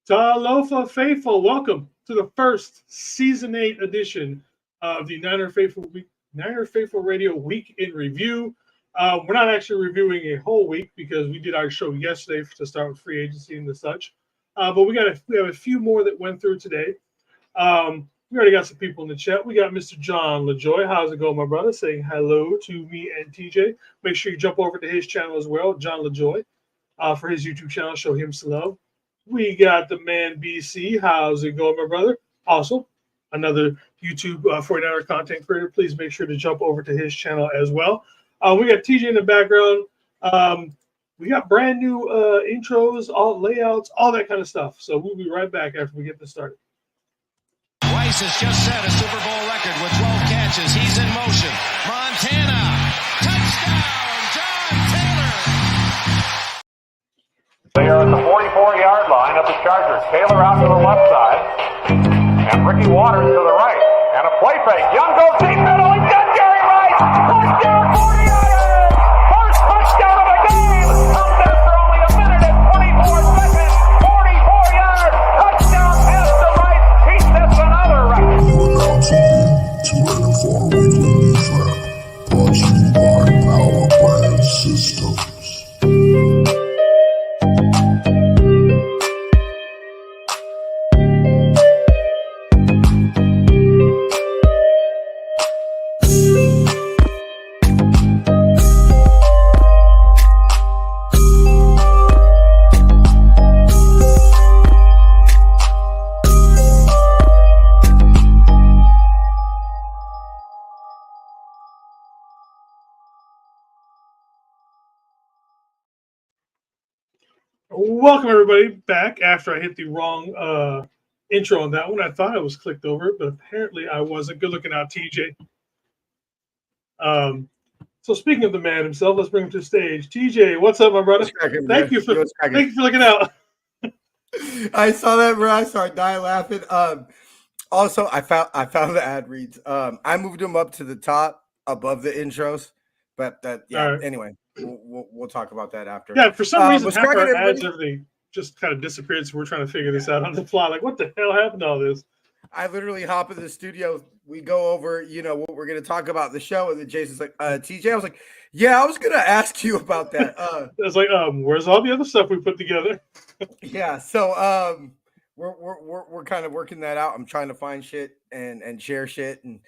Talofa Faithful, welcome to the first Season 8 edition of the Niner Faithful Radio Week in Review. We're not actually reviewing a whole week because we did our show yesterday to start with free agency and the such. But we have a few more that went through today. We already got some people in the chat. We got Mr. John LaJoy. How's it going, my brother? Saying hello to me and TJ. Make sure you jump over to his channel as well, John LaJoy, for his YouTube channel. Show him some love. We got the man BC. How's it going, my brother? Also, another YouTube 49er content creator. Please make sure to jump over to his channel as well. We got TJ in the background. We got brand new intros, all layouts, all that kind of stuff. So we'll be right back after we get this started. Rice has just set a Super Bowl record with 12 catches. He's in motion. Montana. Touchdown, John Taylor. They are at the 44-yard line of the Chargers. Taylor out to the left side. And Ricky Waters to the right. And a play fake. Young goes deep middle. He's got Jerry Rice. Touchdown, 40-yarder. First touchdown of the game. Comes after only a minute and 24 seconds. 44-yard touchdown pass to Rice. He sets another record. You are now tuned in to NFL Weekly News Wrap, brought to you by Power Brand Systems. Welcome, everybody, back after I hit the wrong intro on that one. I thought I was clicked over, but apparently I wasn't. Good looking out, TJ. So speaking of the man himself, let's bring him to the stage. TJ, what's up, my brother? Thank you for looking out. I saw that, bro. I started dying laughing. Also, I found the ad reads. I moved them up to the top above the intros, but Right. Anyway, we'll talk about that after. Yeah, for some reason, what's half our cracking, ads, everybody? everything just kind of disappeared. So we're trying to figure this out on the fly. Like, what the hell happened to all this? I literally hop in the studio. We go over, what we're going to talk about the show. And then Jason's like, TJ, I was like, yeah, I was going to ask you about that. It's like, where's all the other stuff we put together? Yeah. So, we're kind of working that out. I'm trying to find shit and share shit. And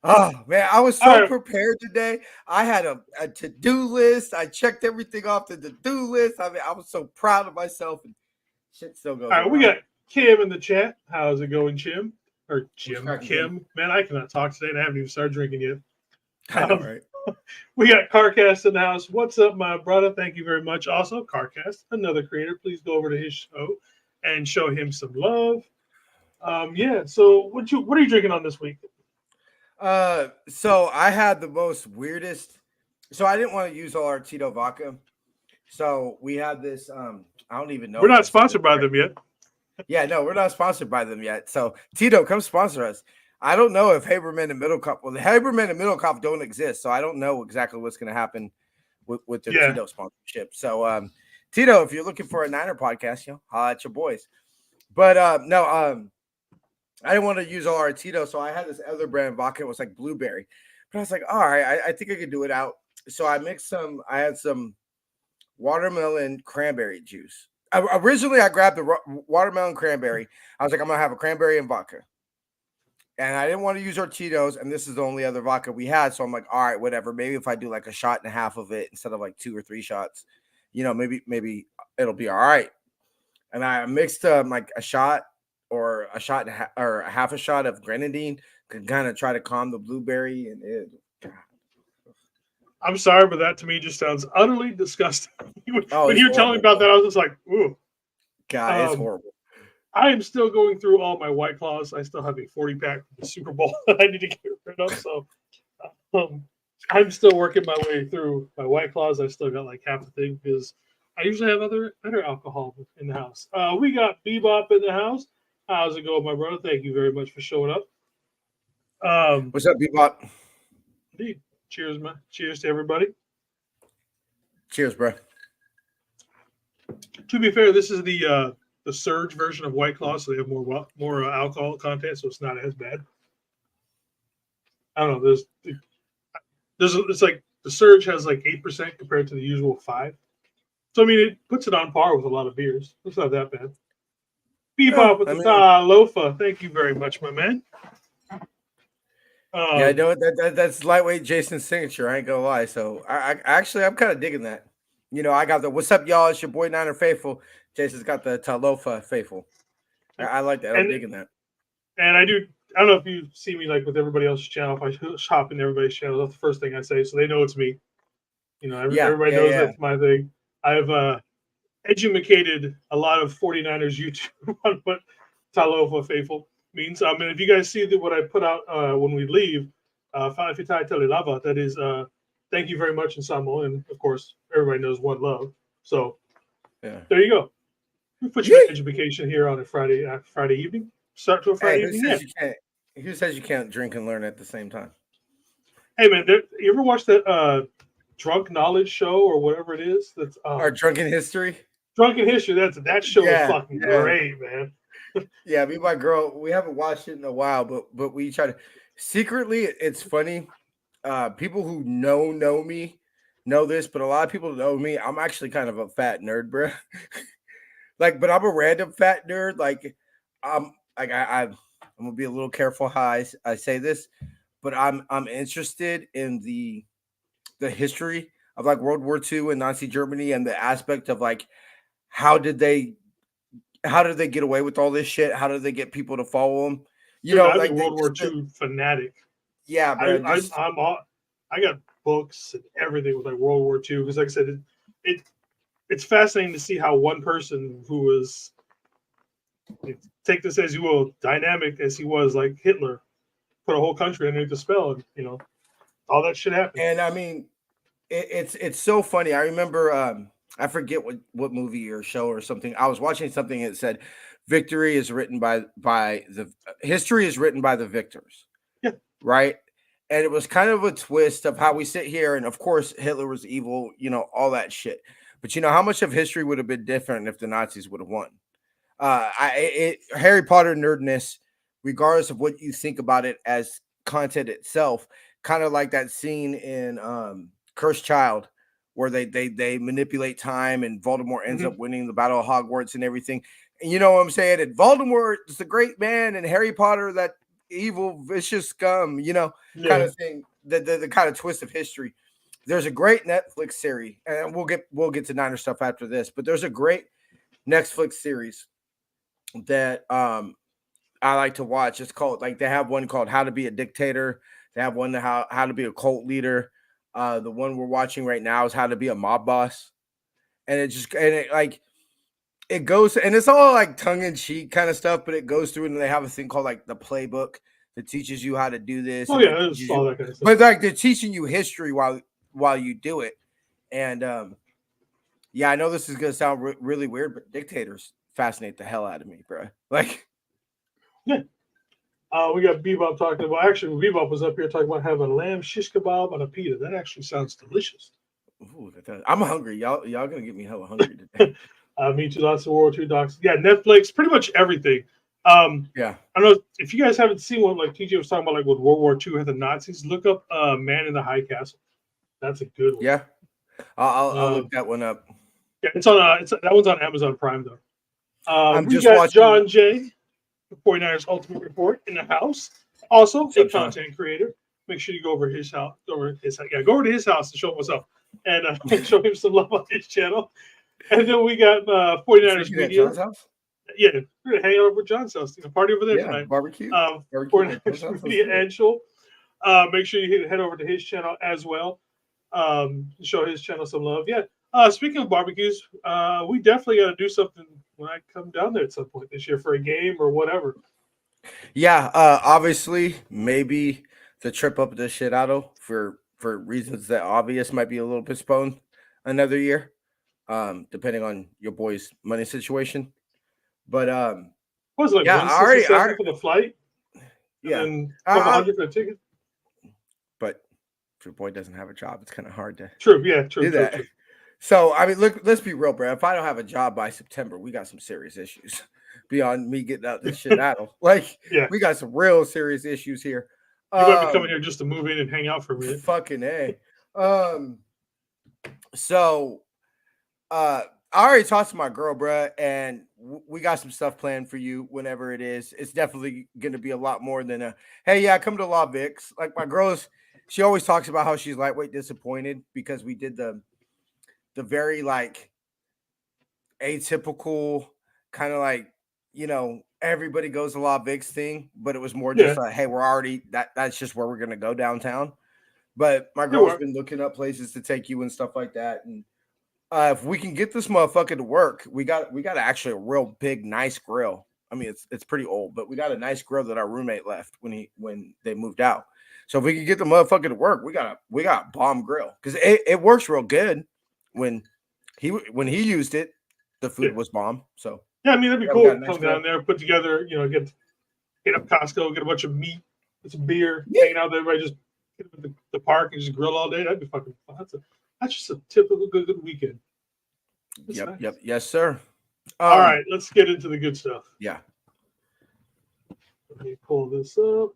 oh man, I was so prepared today. I had a to-do list. I checked everything off the to-do list. I mean, I was so proud of myself, and shit still goes. All right, we got Kim in the chat. How's it going, Jim? Or Jim, Kim. Man, I cannot talk today, and I haven't even started drinking yet. I know, right? We got Carcast in the house. What's up, my brother? Thank you very much. Also, Carcast, another creator. Please go over to his show and show him some love. So what are you drinking on this week? So I had the most weirdest. So I didn't want to use all our Tito vodka. So we had this. I don't even know. We're not sponsored by them yet. Yeah, no, we're not sponsored by them yet. So Tito, come sponsor us. I don't know if Haberman and Middlecoff. Well, the Haberman and Middlecoff don't exist, so I don't know exactly what's going to happen with their Tito sponsorship. So Tito, if you're looking for a Niner podcast, holla at your boys. But I didn't want to use all our Tito, so I had this other brand vodka. It was like blueberry, but I was like, all right, I think I could do it out. So I mixed some. I had some watermelon cranberry juice. Originally, I grabbed the watermelon cranberry. I was like, I'm gonna have a cranberry and vodka, and I didn't want to use our Tito's. And this is the only other vodka we had, so I'm like, all right, whatever. Maybe if I do like a shot and a half of it instead of like 2 or 3 shots, maybe it'll be all right. And I mixed like a shot or a shot and a half, or a half a shot of grenadine to kind of try to calm the blueberry. And I'm sorry, but that to me just sounds utterly disgusting. When you were telling me about that, I was just like, ooh. God, it's horrible. I am still going through all my White Claws. I still have a 40-pack from the Super Bowl that I need to get rid of. So I'm still working my way through my White Claws. I still got like half the thing because I usually have other alcohol in the house. We got Bebop in the house. How's it going, my brother? Thank you very much for showing up. What's up, Bebop? Indeed. Cheers, man. Cheers to everybody. Cheers, bro. To be fair, this is the the Surge version of White Claw, so they have more alcohol content, so it's not as bad. I don't know. It's like the Surge has like 8% compared to the usual 5%. So I mean, it puts it on par with a lot of beers. It's not that bad. Bebop with the Lofa. Thank you very much, my man. Yeah, I know that's lightweight Jason's signature. I ain't gonna lie. So I'm kind of digging that. You know, I got the "What's up, y'all?" It's your boy Niner Faithful. Jason's got the Talofa Faithful. I like that. I'm digging that. And I don't know if you see me like with everybody else's channel. If I hop in everybody's channel, that's the first thing I say, so they know it's me. You know, everybody knows that's my thing. I've educated a lot of 49ers YouTube on what Talofa Faithful means. And if you guys see what I put out when we leave, Fa'afitai Telelava, that is thank you very much in Samoan, and of course everybody knows one love. So there you go. We put you in education here on a Friday evening. Start to a Friday evening. Who says you can't drink and learn at the same time? Hey man, you ever watch that Drunk Knowledge show or whatever it is? That's or Drunken History. Drunken History. That show is fucking great, man. Yeah, me and my girl, we haven't watched it in a while, but we try to secretly. It's funny. People who know me know this, but a lot of people know me. I'm actually kind of a fat nerd, bro. But I'm a random fat nerd. I'm gonna be a little careful how I say this, but I'm interested in the history of like World War II and Nazi Germany and the aspect of like how did they get away with all this shit? How did they get people to follow them? I'm a World War II fanatic. Yeah, bro. I got books and everything with like World War II because, like I said, it's fascinating to see how one person who was, take this as you will, dynamic as he was, like Hitler, put a whole country underneath the spell, and all that shit happened. And I mean, it's so funny. I remember I forget what movie or show or something. I was watching something that said victory is written by the history is written by the victors. Yeah. Right. And it was kind of a twist of how we sit here. And of course, Hitler was evil, all that shit. But how much of history would have been different if the Nazis would have won? Harry Potter nerdness, regardless of what you think about it as content itself, kind of like that scene in Cursed Child, where they manipulate time and Voldemort ends up winning the Battle of Hogwarts and everything. And you know what I'm saying? And Voldemort is the great man, and Harry Potter, that evil, vicious scum, kind of thing. The kind of twist of history. There's a great Netflix series, and we'll get to Niner stuff after this, but there's a great Netflix series that I like to watch. It's called, like, they have one called How to Be a Dictator. They have one how to be a cult leader. The one we're watching right now is How to Be a Mob Boss. And it goes, and it's all like tongue-in-cheek kind of stuff, but it goes through, and they have a thing called like the playbook that teaches you how to do this. Oh yeah, it's all that kind of stuff. But like they're teaching you history while you do it. And yeah, I know this is gonna sound really weird, but dictators fascinate the hell out of me, bro. Like, yeah. We got Bebop talking about. Actually, Bebop was up here talking about having a lamb shish kebab on a pita. That actually sounds delicious. Ooh, I'm hungry. Y'all gonna get me hella hungry today. Me too. Lots of World War II docs. Yeah, Netflix, pretty much everything. Yeah. I don't know if you guys haven't seen one like TJ was talking about, like with World War II and the Nazis. Look up Man in the High Castle. That's a good one. Yeah, I'll look that one up. Yeah, it's on. That one's on Amazon Prime though. I'm we just got watching John J, the 49ers Ultimate Report, in the house. Also, a content creator. Make sure you go over his house. Go over to his house and show him what's up, and show him some love on his channel. And then we got 49ers Media. Yeah, we're gonna hang out over at John's house. Party over there tonight. Barbecue. 49ers Media Angel. Make sure you head over to his channel as well. Show his channel some love. Yeah. Speaking of barbecues, we definitely got to do something when I come down there at some point this year for a game or whatever. Yeah. Obviously, maybe the trip up to Shirado for reasons that obvious might be a little postponed another year, depending on your boy's money situation. But what was it, like, yeah, for the flight? Yeah, and $100 for the ticket. But if your boy doesn't have a job, it's kind of hard to true do that. So I mean, look, let's be real, bro. If I don't have a job by September, we got some serious issues beyond me getting out this shit out. Like, Yeah. we got some real serious issues here. You might be coming here just to move in and hang out for a minute. Fucking A. So I already talked to my girl, bro, and we got some stuff planned for you whenever it is. It's definitely going to be a lot more than hey, yeah, come to La Vix. Like, my girl's, she always talks about how she's lightweight disappointed because we did the very, like, atypical kind of, like, you know, everybody goes to La Vix thing, but it was more just like, hey, we're already, that's just where we're going to go downtown. But my girl's been looking up places to take you and stuff like that. And if we can get this motherfucker to work, we got actually a real big, nice grill. I mean, it's pretty old, but we got a nice grill that our roommate left when they moved out. So if we can get the motherfucker to work, we got a bomb grill because it works real good. When he used it, the food was bomb. So yeah, I mean that'd be cool. Come down there, put together, you know, get up Costco, get a bunch of meat, get some beer, hanging out there, everybody just get to the park and just grill all day. That'd be fucking fun. That's just a typical good weekend. That's nice. Yep. Yes, sir. All right, let's get into the good stuff. Yeah. Let me pull this up.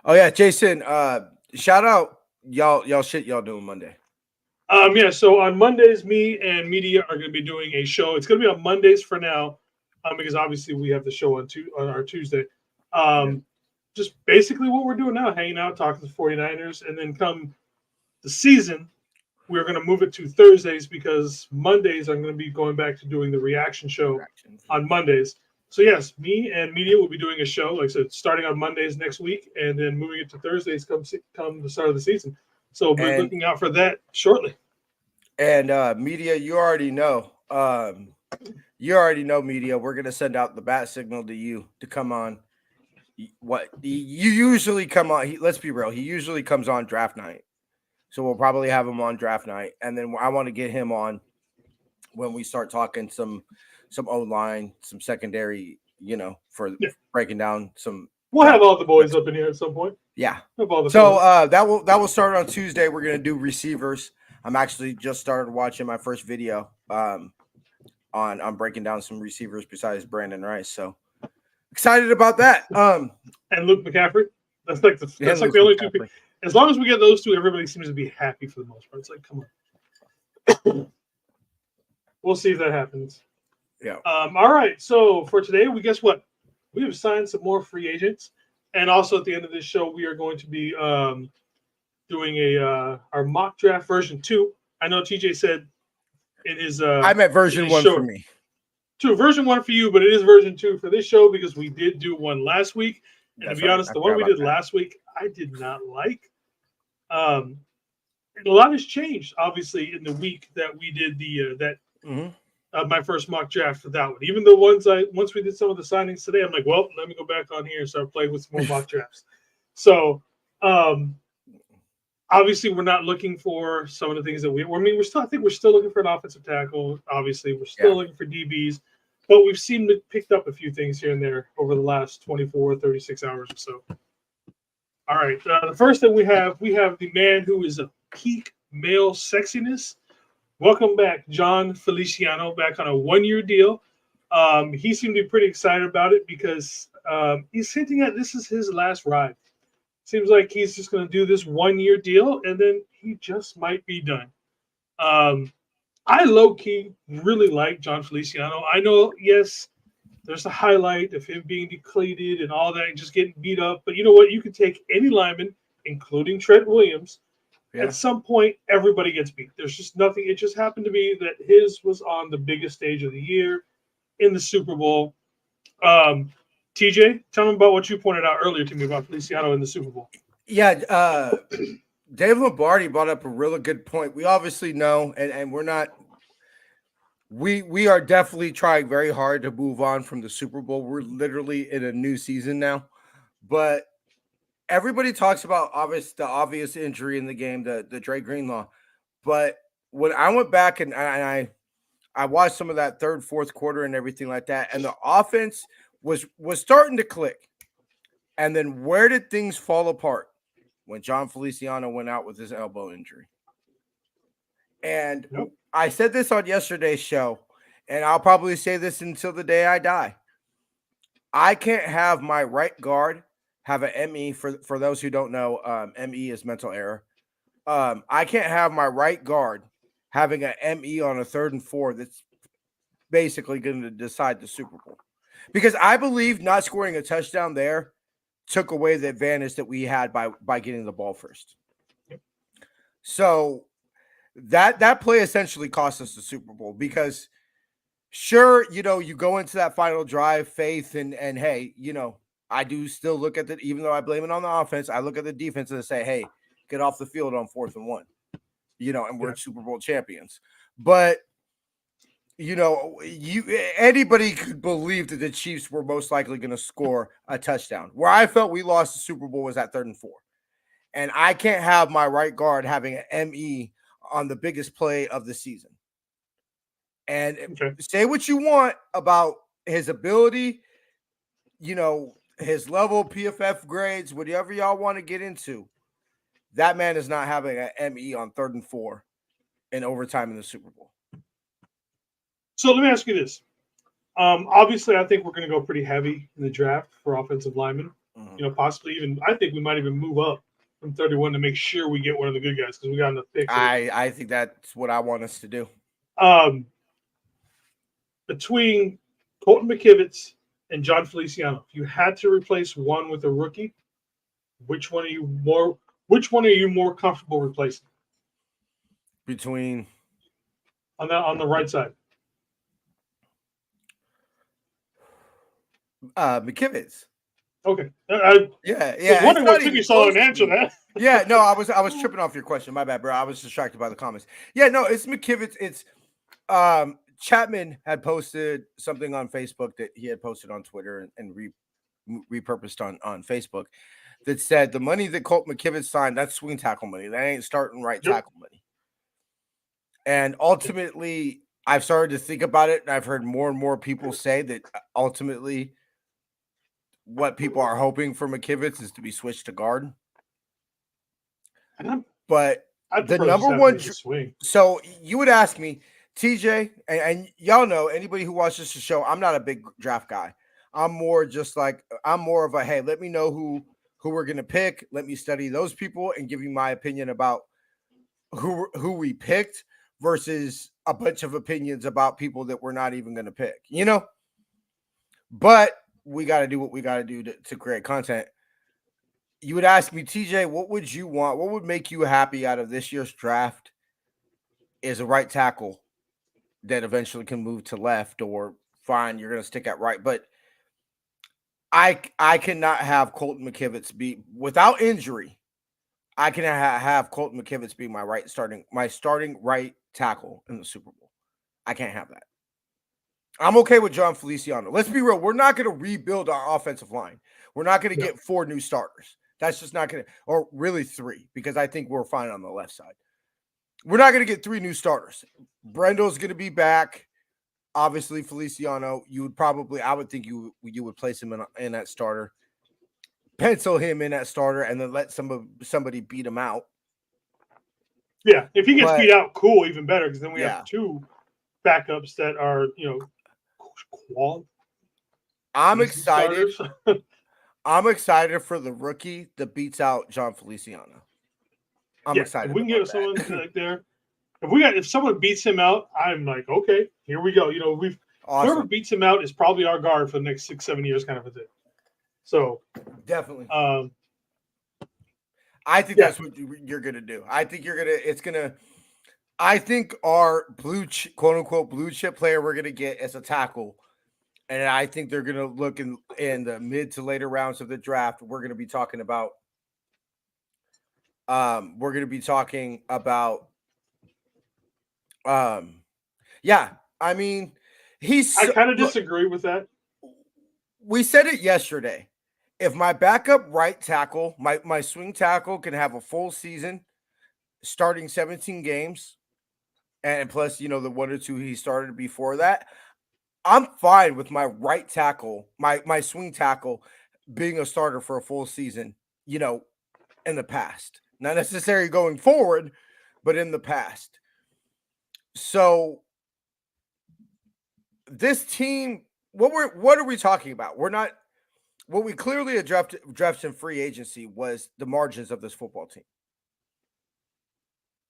Oh yeah, Jason. Shout out y'all shit y'all doing Monday. Yeah. So on Mondays, me and media are going to be doing a show. It's going to be on Mondays for now, because obviously we have the show on our Tuesday. Just basically what we're doing now, hanging out, talking to the 49ers, and then come the season, we're going to move it to Thursdays because Mondays I'm going to be going back to doing the reaction show on Mondays. So yes, me and media will be doing a show, like I said, starting on Mondays next week, and then moving it to Thursdays come the start of the season. So we're looking out for that shortly. And media, you already know. Media. We're gonna send out the bat signal to you to come on. What you usually come on? Let's be real. He usually comes on draft night, so we'll probably have him on draft night, and then I want to get him on when we start talking some O-line, some secondary, you know, for breaking down some. We'll have all the boys up in here at some point. Yeah. So that will start on Tuesday. We're gonna do receivers. I'm actually just started watching my first video on breaking down some receivers besides Brandon Rice. So excited about that. And Luke McCaffrey. That's like the only two people. As long as we get those two, everybody seems to be happy for the most part. It's like, come on. We'll see if that happens. Yeah. All right. So for today, guess what? We have signed some more free agents, and also at the end of this show, we are going to be doing our mock draft version 2. I know TJ said in his I meant version 1 for me. Version 1 for you, but it is version 2 for this show because we did do one last week. And to be honest, the one we did last week, I did not like. And a lot has changed, obviously, in the week that we did my first mock draft for that one. Even though once we did some of the signings today, I'm like, well, let me go back on here and start playing with some more mock drafts. So, obviously, we're not looking for some of the things that I think we're still looking for an offensive tackle. Obviously, we're still looking for DBs, but we've picked up a few things here and there over the last 24, 36 hours or so. All right. The first thing we have the man who is a peak male sexiness. Welcome back, John Feliciano, back on a 1-year deal. He seemed to be pretty excited about it because he's hinting at this is his last ride. Seems like he's just going to do this 1-year deal, and then he just might be done. I low-key really like John Feliciano. I know, yes, there's a highlight of him being depleted and all that, and just getting beat up. But you know what? You can take any lineman, including Trent Williams. Yeah. At some point, everybody gets beat. There's just nothing. It just happened to be that his was on the biggest stage of the year in the Super Bowl. TJ, tell me about what you pointed out earlier to me about Feliciano in the Super Bowl. Yeah, Dave Lombardi brought up a really good point. We obviously know, and we're not – we are definitely trying very hard to move on from the Super Bowl. We're literally in a new season now. But everybody talks about the obvious injury in the game, the Dre Greenlaw. But when I went back and I watched some of that third, fourth quarter and everything like that, and the offense – was starting to click. And then where did things fall apart? When John Feliciano went out with his elbow injury. And I said this on yesterday's show, and I'll probably say this until the day I die. I can't have my right guard have an ME. For those who don't know, ME is mental error. I can't have my right guard having an ME on a 3rd and 4 that's basically going to decide the Super Bowl. Because I believe not scoring a touchdown there took away the advantage that we had by getting the ball first. So that play essentially cost us the Super Bowl because sure, you go into that final drive, faith, and hey, I do still look at even though I blame it on the offense, I look at the defense and say, hey, get off the field on 4th and 1, and we're Super Bowl champions. But anybody could believe that the Chiefs were most likely going to score a touchdown. Where I felt we lost the Super Bowl was at 3rd and 4. And I can't have my right guard having an ME on the biggest play of the season. And say what you want about his ability, his level, PFF grades, whatever y'all want to get into. That man is not having an ME on 3rd and 4 in overtime in the Super Bowl. So let me ask you this. Obviously, I think we're going to go pretty heavy in the draft for offensive linemen. Mm-hmm. Possibly even, I think we might even move up from 31 to make sure we get one of the good guys because we got enough picks. I think that's what I want us to do. Between Colton McKivitz and John Feliciano, if you had to replace one with a rookie, which one are you more comfortable replacing? Between on the right side. McKivitz. Okay. Yeah. I was wondering what took you so long to answer that. Yeah, no, I was tripping off your question. My bad, bro. I was distracted by the comments. Yeah, no, it's McKivitz. It's Chapman had posted something on Facebook that he had posted on Twitter and repurposed on Facebook that said the money that Colt McKivitz signed, that's swing tackle money. That ain't starting right tackle money. And ultimately, I've started to think about it, and I've heard more and more people say that ultimately what people are hoping for McKivitz is to be switched to guard. But the number one swing. So you would ask me, TJ, and y'all know, anybody who watches the show, I'm not a big draft guy. I'm more of a, hey, let me know who we're going to pick. Let me study those people and give you my opinion about who we picked versus a bunch of opinions about people that we're not even going to pick, But we got to do what we got to do to create content. You would ask me, TJ, what would you want? What would make you happy out of this year's draft is a right tackle that eventually can move to left, or fine, you're going to stick at right. But I cannot have Colton McKivitz be, without injury, I can have Colton McKivitz be my starting right tackle in the Super Bowl. I can't have that. I'm okay with John Feliciano. Let's be real. We're not going to rebuild our offensive line. We're not going to get 4 new starters. That's just not going to, or really 3, because I think we're fine on the left side. We're not going to get 3 new starters. Brendel's going to be back. Obviously, Feliciano, I would think you would place him in that starter. Pencil him in that starter and then let somebody beat him out. Yeah, if he gets beat out, cool, even better, because then we have 2 backups that are, qual. I'm excited. I'm excited for the rookie that beats out John Feliciano. I'm excited. If we can get someone like there. If someone beats him out, I'm like, okay, here we go. Whoever beats him out is probably our guard for the next 6-7 years, kind of a thing. So definitely. I think that's what you're gonna do. I think our quote unquote blue chip player we're gonna get as a tackle, and I think they're gonna look in the mid to later rounds of the draft. We're gonna be talking about. I mean, I kind of disagree with that. We said it yesterday. If my backup right tackle, my swing tackle can have a full season, starting 17 games, and plus, the 1 or 2 he started before that, I'm fine with my right tackle, my swing tackle being a starter for a full season, in the past. Not necessarily going forward, but in the past. So this team, what are we talking about? We're not. What we clearly addressed in free agency was the margins of this football team.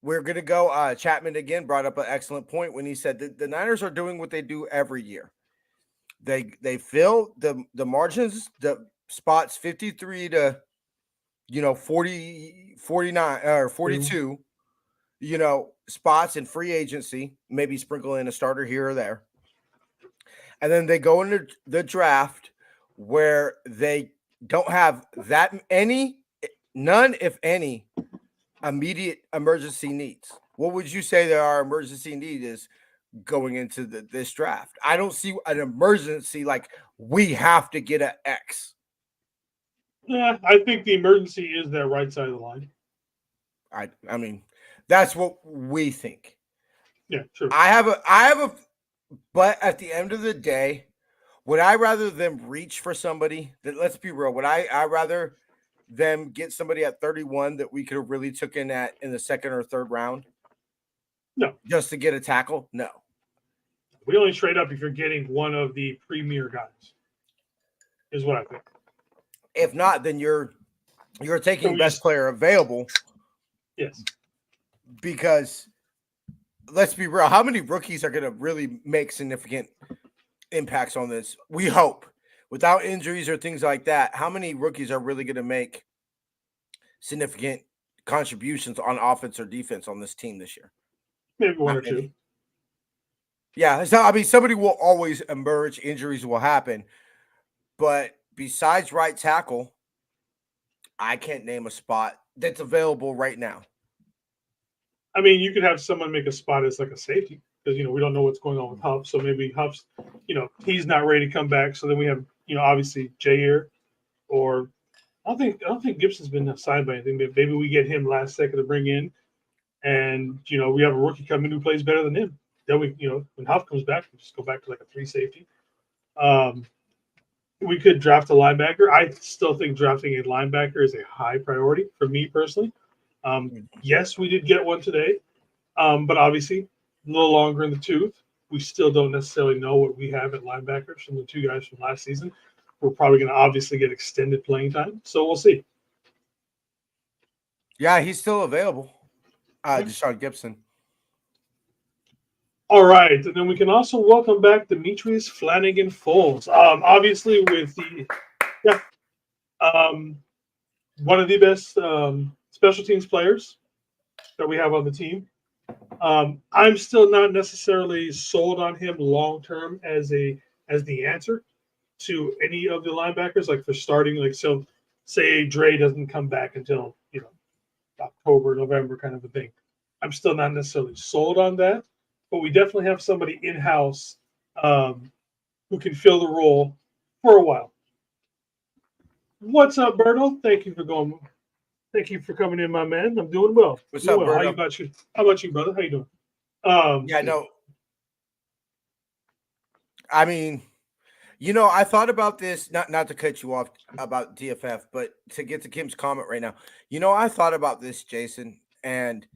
We're going to go. Chapman again brought up an excellent point when he said that the Niners are doing what they do every year. They fill the margins, the spots 53 to 40, 49 or 42, spots in free agency, maybe sprinkle in a starter here or there. And then they go into the draft where they don't have none, if any, immediate emergency needs. What would you say that our emergency need is going into this draft? I don't see an emergency like we have to get an X. Yeah, I think the emergency is that right side of the line. I mean, that's what we think. Yeah, true. I have a but at the end of the day, would I rather them reach for somebody that, let's be real, would I rather them get somebody at 31 that we could have really took in the second or third round? No. Just to get a tackle? No. We only trade up if you're getting one of the premier guys, is what I think. If not, then you're taking best player available. Yes. Because let's be real, how many rookies are going to really make significant impacts on this? We hope. Without injuries or things like that, how many rookies are really going to make significant contributions on offense or defense on this team this year? Maybe one or two. Yeah, so, I mean, somebody will always emerge. Injuries will happen. But besides right tackle, I can't name a spot that's available right now. I mean, you could have someone make a spot as like a safety because, we don't know what's going on with Huff. So maybe Huff's, he's not ready to come back. So then we have, obviously Jair, or I don't think Gibson's been signed by anything, but maybe we get him last second to bring in. And, we have a rookie come in who plays better than him. Then we, when Huff comes back, we just go back to like a 3 safety. We could draft a linebacker. I still think drafting a linebacker is a high priority for me personally. Yes, we did get one today, but obviously a little longer in the tooth. We still don't necessarily know what we have at linebackers from the 2 guys from last season. We're probably going to obviously get extended playing time, so we'll see. Yeah, he's still available. Deshaun Gibson. All right, and then we can also welcome back Demetrius Flanagan-Foles. Obviously, with one of the best special teams players that we have on the team. I'm still not necessarily sold on him long term as the answer to any of the linebackers. Like for starting, like so, say Dre doesn't come back until October, November, kind of a thing. I'm still not necessarily sold on that. But we definitely have somebody in-house who can fill the role for a while. What's up, Berto? Thank you for coming in, my man. I'm doing well. What's up, Berto? How about you, brother? How you doing? Yeah, no. I mean, I thought about this, not to cut you off about DFF, but to get to Kim's comment right now. I thought about this, Jason, and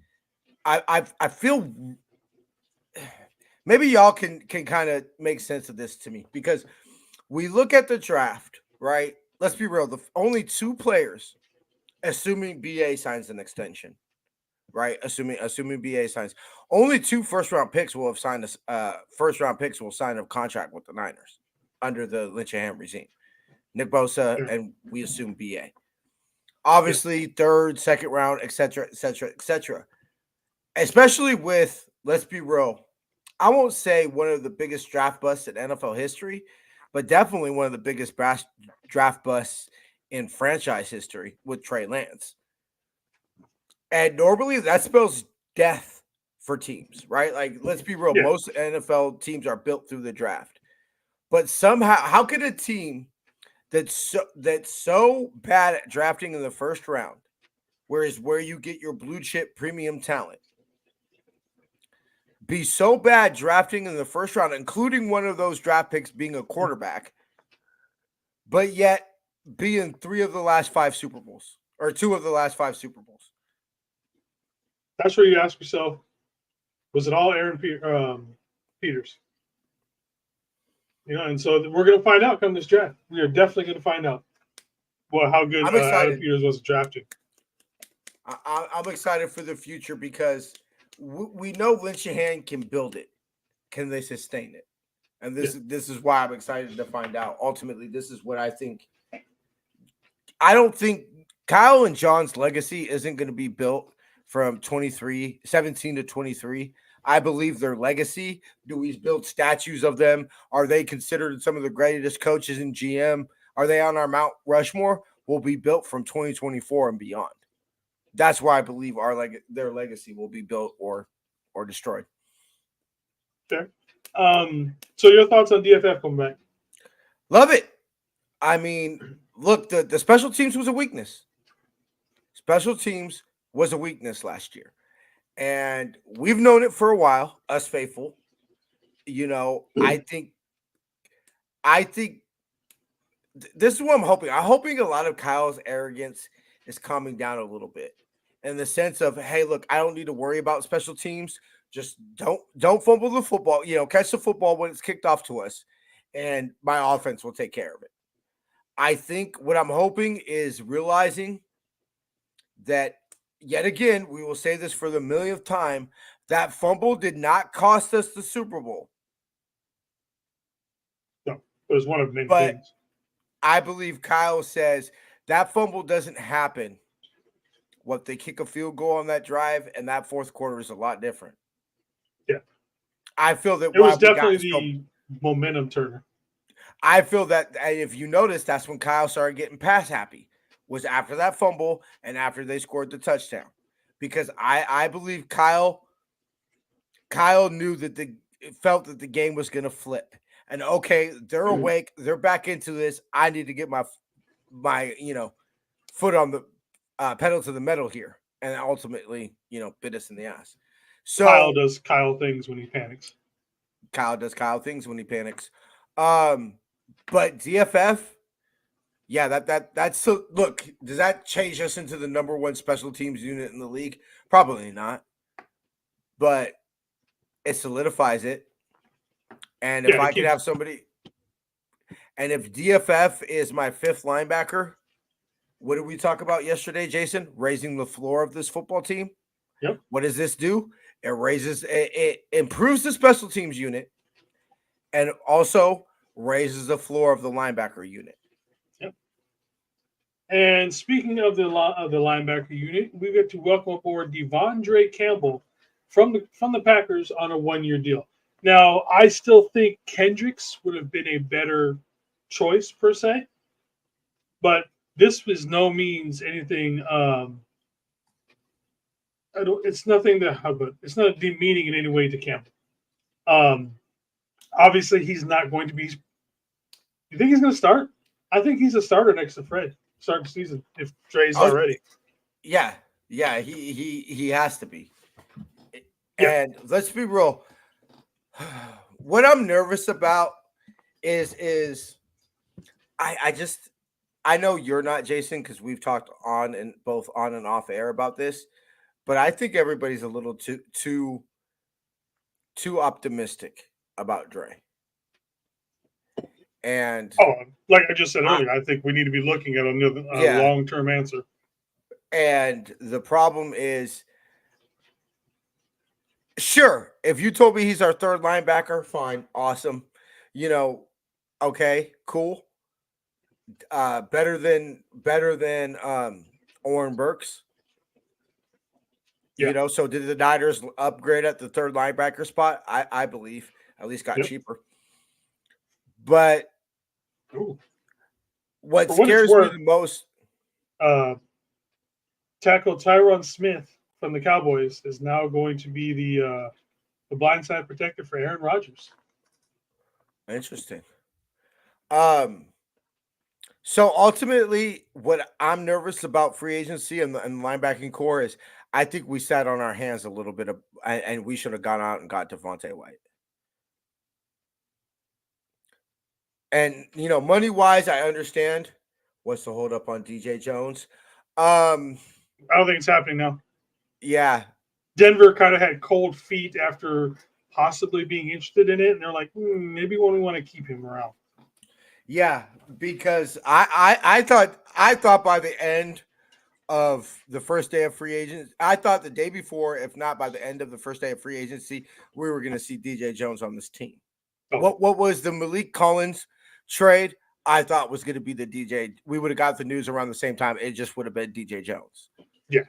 I feel maybe y'all can kind of make sense of this to me, because we look at the draft, right? Let's be real. The only 2 players, assuming BA signs an extension, right? Assuming BA signs, only 2 first-round picks will have signed first-round picks will sign a contract with the Niners under the Lynchham regime. Nick Bosa, and we assume BA. Obviously, 3rd, 2nd round, et cetera, et cetera, et cetera. Especially with, let's be real, I won't say one of the biggest draft busts in NFL history, but definitely one of the biggest draft busts in franchise history with Trey Lance. And normally that spells death for teams, right? Like, let's be real. Yeah. Most NFL teams are built through the draft. But somehow, how could a team that's so bad at drafting in the first round, whereas where you get your blue chip premium talent, be so bad drafting in the first round, including one of those draft picks being a quarterback, but yet be in 3 of the last 5 Super Bowls, or 2 of the last 5 Super Bowls? That's where you ask yourself, Was it all Aaron Peters? And so we're going to find out come this draft. We are definitely going to find out how good Adam Peters was drafted. I'm excited for the future because we know Lynn Shahan can build it. Can they sustain it? And this is why I'm excited to find out. Ultimately, this is what I think. I don't think Kyle and John's legacy isn't going to be built from 17 to 23. I believe their legacy, do we build statues of them? Are they considered some of the greatest coaches in GM? Are they on our Mount Rushmore? Will be built from 2024 and beyond. That's why I believe their legacy will be built or destroyed. Okay. So your thoughts on DFF coming back? Love it. I mean, look, the special teams was a weakness. Special teams was a weakness last year. And we've known it for a while, us faithful. I think this is what I'm hoping. I'm hoping a lot of Kyle's arrogance is calming down a little bit in the sense of, hey, look, I don't need to worry about special teams. Just don't fumble the football. Catch the football when it's kicked off to us, and my offense will take care of it. I think what I'm hoping is realizing that, yet again, we will say this for the millionth time, that fumble did not cost us the Super Bowl. No, it was one of many but things. I believe Kyle says that fumble doesn't happen. What they kick a field goal on that drive, and that fourth quarter is a lot different. Yeah. I feel that it was definitely the momentum turner. I feel that if you notice, that's when Kyle started getting pass happy, was after that fumble and after they scored the touchdown. Because I believe Kyle knew that felt that the game was going to flip. And okay, they're awake, they're back into this. I need to get my foot on the pedal to the metal here, and ultimately, bit us in the ass. So Kyle does Kyle things when he panics. But DFF, yeah, that's so. Look, does that change us into the number one special teams unit in the league? Probably not, but it solidifies it. And if I could have somebody, and if DFF is my fifth linebacker, what did we talk about yesterday, Jason? Raising the floor of this football team. Yep. What does this do? It improves the special teams unit, and also raises the floor of the linebacker unit. Yep. And speaking of the linebacker unit, we get to welcome aboard Devondre Campbell from the Packers on a 1-year deal. Now, I still think Kendricks would have been a better choice per se, but this was no means anything. It's nothing it's not demeaning in any way to Campbell. Obviously, he's not going to be. You think he's going to start? I think he's a starter next to Fred. Start the season if Dre's not ready. Yeah, he has to be. Yeah. And let's be real. What I'm nervous about is I know you're not, Jason, because we've talked both on and off air about this, but I think everybody's a little too optimistic about Dre. And like I just said earlier, I think we need to be looking at a long-term answer. And the problem is, sure, if you told me he's our third linebacker, fine, awesome. Okay, cool. Better than Oren Burks. Yeah. So did the Niners upgrade at the third linebacker spot? I believe at least got cheaper. But what scares me the most, tackle Tyron Smith from the Cowboys is now going to be the blindside protector for Aaron Rodgers. Interesting. So ultimately, what I'm nervous about free agency and the linebacking core is I think we sat on our hands a little bit and we should have gone out and got Devontae White. And, money-wise, I understand what's the hold up on DJ Jones. I don't think it's happening now. Yeah, Denver kind of had cold feet after possibly being interested in it, and they're like, maybe we want to keep him around. Yeah, because I thought by the end of the first day of free agency, I thought the day before, if not by the end of the first day of free agency, we were going to see DJ Jones on this team. Oh. What was the Malik Collins trade? I thought was going to be the DJ. We would have got the news around the same time. It just would have been DJ Jones. Yeah.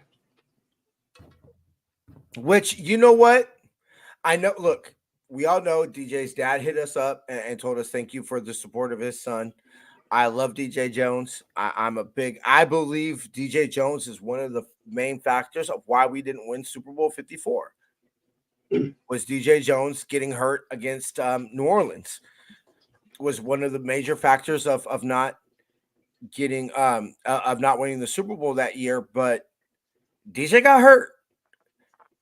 Which, you know what? I know. Look, we all know DJ's dad hit us up and told us thank you for the support of his son. I love DJ Jones. I believe DJ Jones is one of the main factors of why we didn't win Super Bowl 54. Was DJ Jones getting hurt against New Orleans was one of the major factors of not getting of not winning the Super Bowl that year. But DJ got hurt,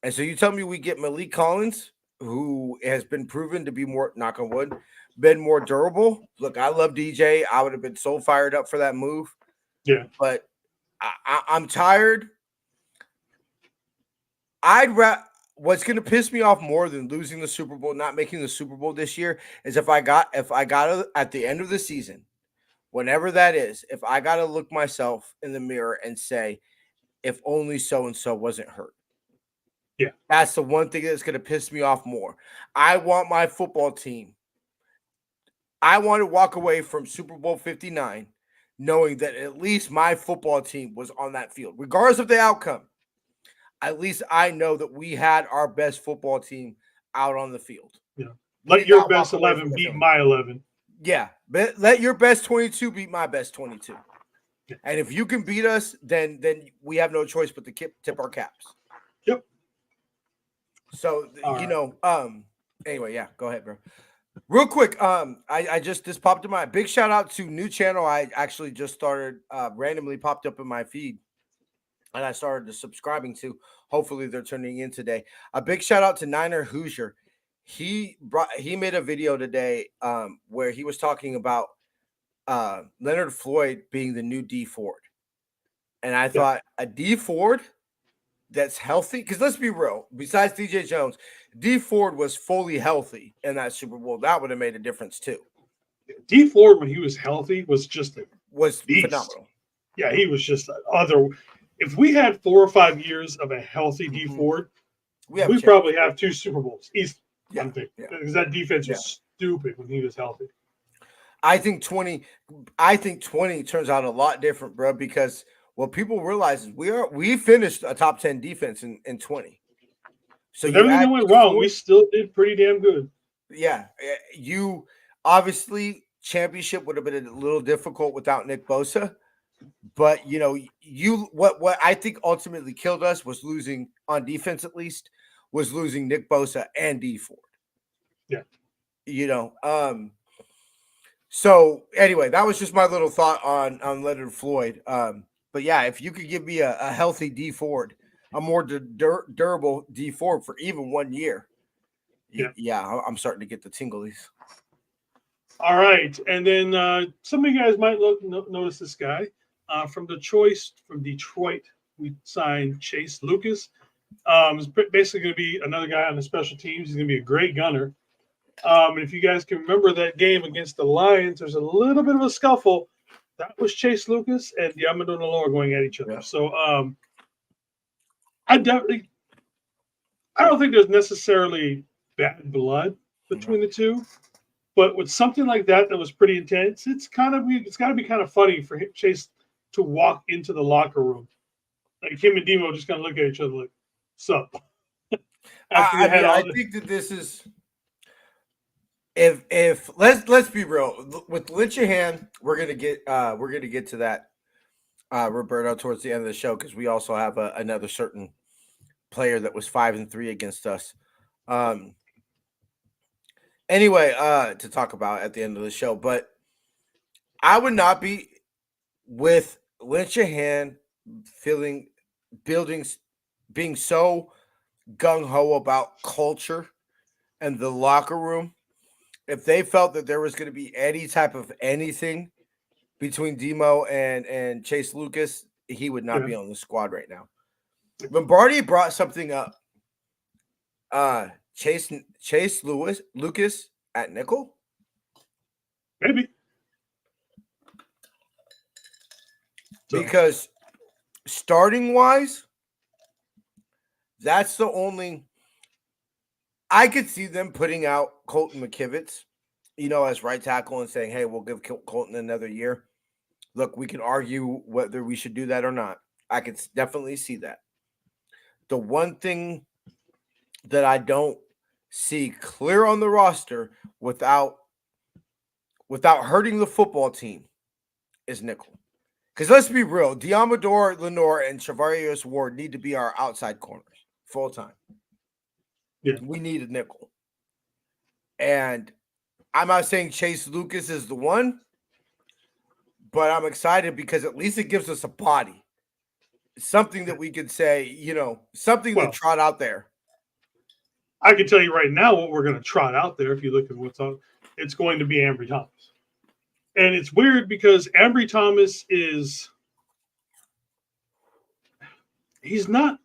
and so you tell me we get Malik Collins, who has been proven to be more, knock on wood, been more durable. Look, I love DJ. I would have been so fired up for that move. Yeah, but I'm tired. What's going to piss me off more than losing the Super Bowl, not making the Super Bowl this year, is if I got at the end of the season, whenever that is, if I got to look myself in the mirror and say, if only so-and-so wasn't hurt. Yeah. That's the one thing that's going to piss me off more. I want my football team. I want to walk away from Super Bowl 59 knowing that at least my football team was on that field, regardless of the outcome. At least I know that we had our best football team out on the field. Yeah. Let your best 11 beat my 11. Yeah. Let your best 22 beat my best 22. Yeah. And if you can beat us, then we have no choice but to tip our caps. Yep. So, anyway, yeah, go ahead, bro. Real quick, this popped in my big shout out to new channel. I actually just started, randomly popped up in my feed. And I started subscribing to. Hopefully they're turning in today. A big shout out to Niner Hoosier. He made a video today where he was talking about Leonard Floyd being the new D Ford. And I thought a D Ford that's healthy, because let's be real, besides DJ Jones, D Ford was fully healthy in that Super Bowl. That would have made a difference too. D Ford, when he was healthy, was just phenomenal. Yeah, he was just other. If we had 4 or 5 years of a healthy D Ford, we probably have 2 Super Bowls. Because that defense was stupid when he was healthy. I think 20 turns out a lot different, bro, because what people realize is we finished a top 10 defense in 20. So if everything went wrong, we still did pretty damn good. Yeah. You obviously championship would have been a little difficult without Nick Bosa. But what I think ultimately killed us was losing on defense, at least, was losing Nick Bosa and D Ford. Yeah. So anyway, that was just my little thought on Leonard Floyd. But yeah, if you could give me a healthy D Ford, a more durable D Ford for even 1 year. Yeah, I'm starting to get the tinglies. All right. And then some of you guys might notice this guy. From Detroit, we signed Chase Lucas. He's basically going to be another guy on the special teams. He's going to be a great gunner. And if you guys can remember that game against the Lions, there's a little bit of a scuffle. That was Chase Lucas and Diamond Nolor going at each other. Yeah. So I don't think there's necessarily bad blood between the two. But with something like that was pretty intense, it's got to be kind of funny for Chase to walk into the locker room. Like him and Demo just kind of look at each other like, sup? I think that this is if let's be real, with Linchenhan, we're gonna get to that Roberto towards the end of the show, because we also have another certain player that was 5-3 against us. Anyway, to talk about at the end of the show, but I would not be with Linchenhan being so gung-ho about culture and the locker room. If they felt that there was going to be any type of anything between Demo and Chase Lucas, he would not be on the squad right now. Lombardi brought something up Chase Lucas at nickel. Maybe. Because starting wise, that's the only I could see them putting out Colton McKivitz, as right tackle and saying, hey, we'll give Colton another year. Look, we can argue whether we should do that or not. I could definitely see that. The one thing that I don't see clear on the roster without hurting the football team is nickel. Because let's be real, Diamador, Lenore, and Travarius Ward need to be our outside corners full time. Yeah. We need a nickel. And I'm not saying Chase Lucas is the one, but I'm excited because at least it gives us a body. Something that we could say, something to trot out there. I can tell you right now what we're going to trot out there. If you look at what's on, it's going to be Ambry Thomas. And it's weird because Ambry Thomas he's not,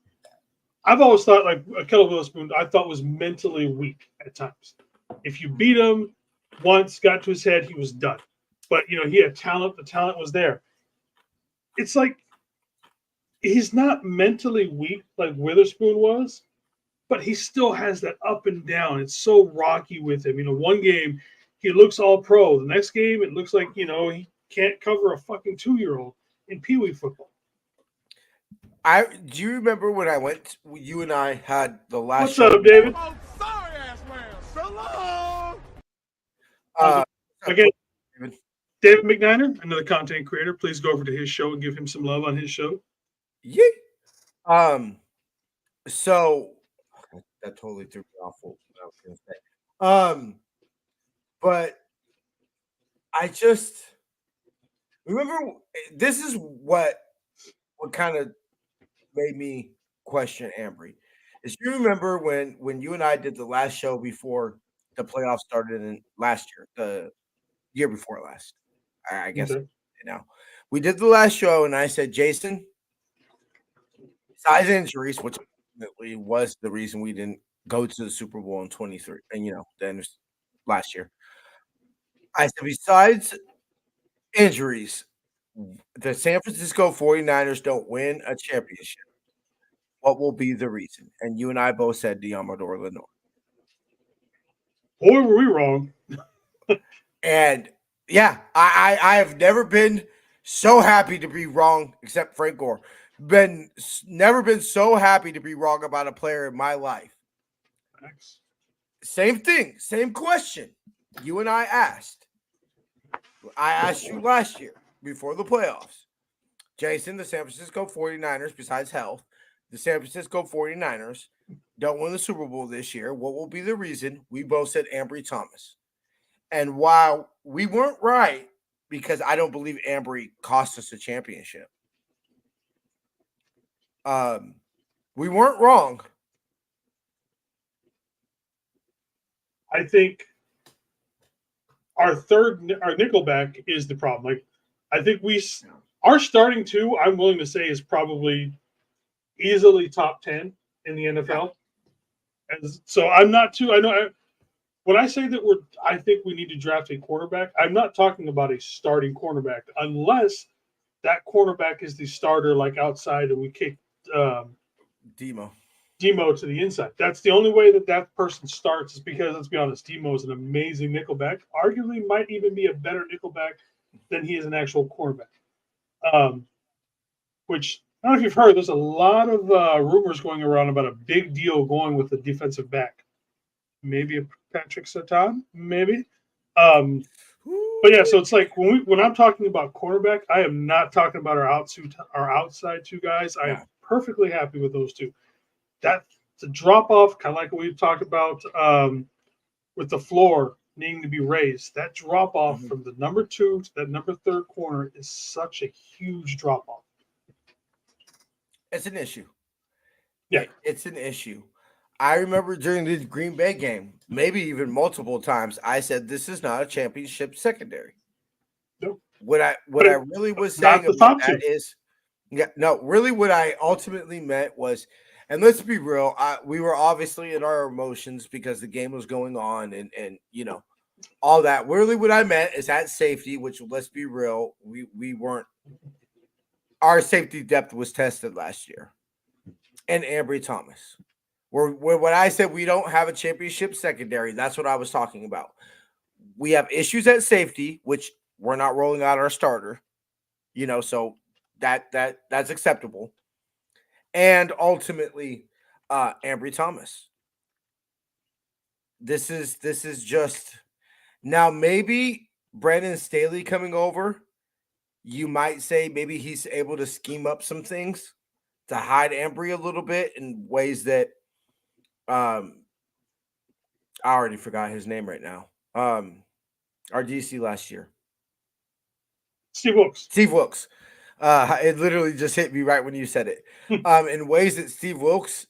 I've always thought like Kettle Witherspoon, I thought was mentally weak at times. If you beat him once, got to his head, he was done. But, he had talent. The talent was there. It's like he's not mentally weak like Witherspoon was, but he still has that up and down. It's so rocky with him. One game, he looks all pro. The next game, it looks like, he can't cover a fucking 2-year-old in Pee Wee football. Do you remember when you and I had the last What's show? up, David? Oh, sorry ass man. So long. Again, David McNiner, another content creator. Please go over to his show and give him some love on his show. Yeah. So that totally threw me off what I was going to say. But I just remember this is what kind of made me question Ambry. Is you remember when you and I did the last show before the playoffs started in last year, the year before last, I guess. Okay. We did the last show, and I said, Jason, size injuries, which ultimately was the reason we didn't go to the Super Bowl in 23, and then last year. I said, besides injuries, the San Francisco 49ers don't win a championship. What will be the reason? And you and I both said Diamador Lenore. Boy, were we wrong. And yeah, I have never been so happy to be wrong, except Frank Gore. Never been so happy to be wrong about a player in my life. Thanks. Same thing, same question. You and I asked. I asked you last year before the playoffs. Jason, the San Francisco 49ers, besides health, the San Francisco 49ers don't win the Super Bowl this year. What will be the reason? We both said Ambry Thomas. And while we weren't right, because I don't believe Ambry cost us a championship, we weren't wrong. I think our nickelback is the problem. Like, I think our starting two, I'm willing to say, is probably easily top 10 in the NFL. And so I'm not too. When I say that I think we need to draft a quarterback, I'm not talking about a starting cornerback unless that cornerback is the starter, like outside, and we kick Demo to the inside. That's the only way that person starts, is because, let's be honest, Demo is an amazing nickelback. Arguably might even be a better nickelback than he is an actual cornerback. Which, I don't know if you've heard, there's a lot of rumors going around about a big deal going with the defensive back. Maybe a Patrick Surtain, maybe. But yeah, so it's like when I'm talking about cornerback, I am not talking about our outside two guys. I am perfectly happy with those two. That's a drop off, kind of like what we talked about with the floor needing to be raised. That drop off from the number 2 to that number 3 corner is such a huge drop off. It's an issue. Yeah, it's an issue. I remember during the Green Bay game, maybe even multiple times, I said this is not a championship secondary. Nope. What I really was saying about that is, really what I ultimately meant was, And let's be real, we were obviously in our emotions because the game was going on and all that. Really what I meant is at safety, which let's be real, we weren't. Our safety depth was tested last year. And Ambry Thomas. When I said we don't have a championship secondary, that's what I was talking about. We have issues at safety, which we're not rolling out our starter, so that's acceptable. And ultimately, Ambry Thomas. This is just now maybe Brandon Staley coming over. You might say maybe he's able to scheme up some things to hide Ambry a little bit in ways that I already forgot his name right now. Our DC last year. Steve Wilkes. Steve Wilkes. It literally just hit me right when you said it. In ways that Steve Wilkes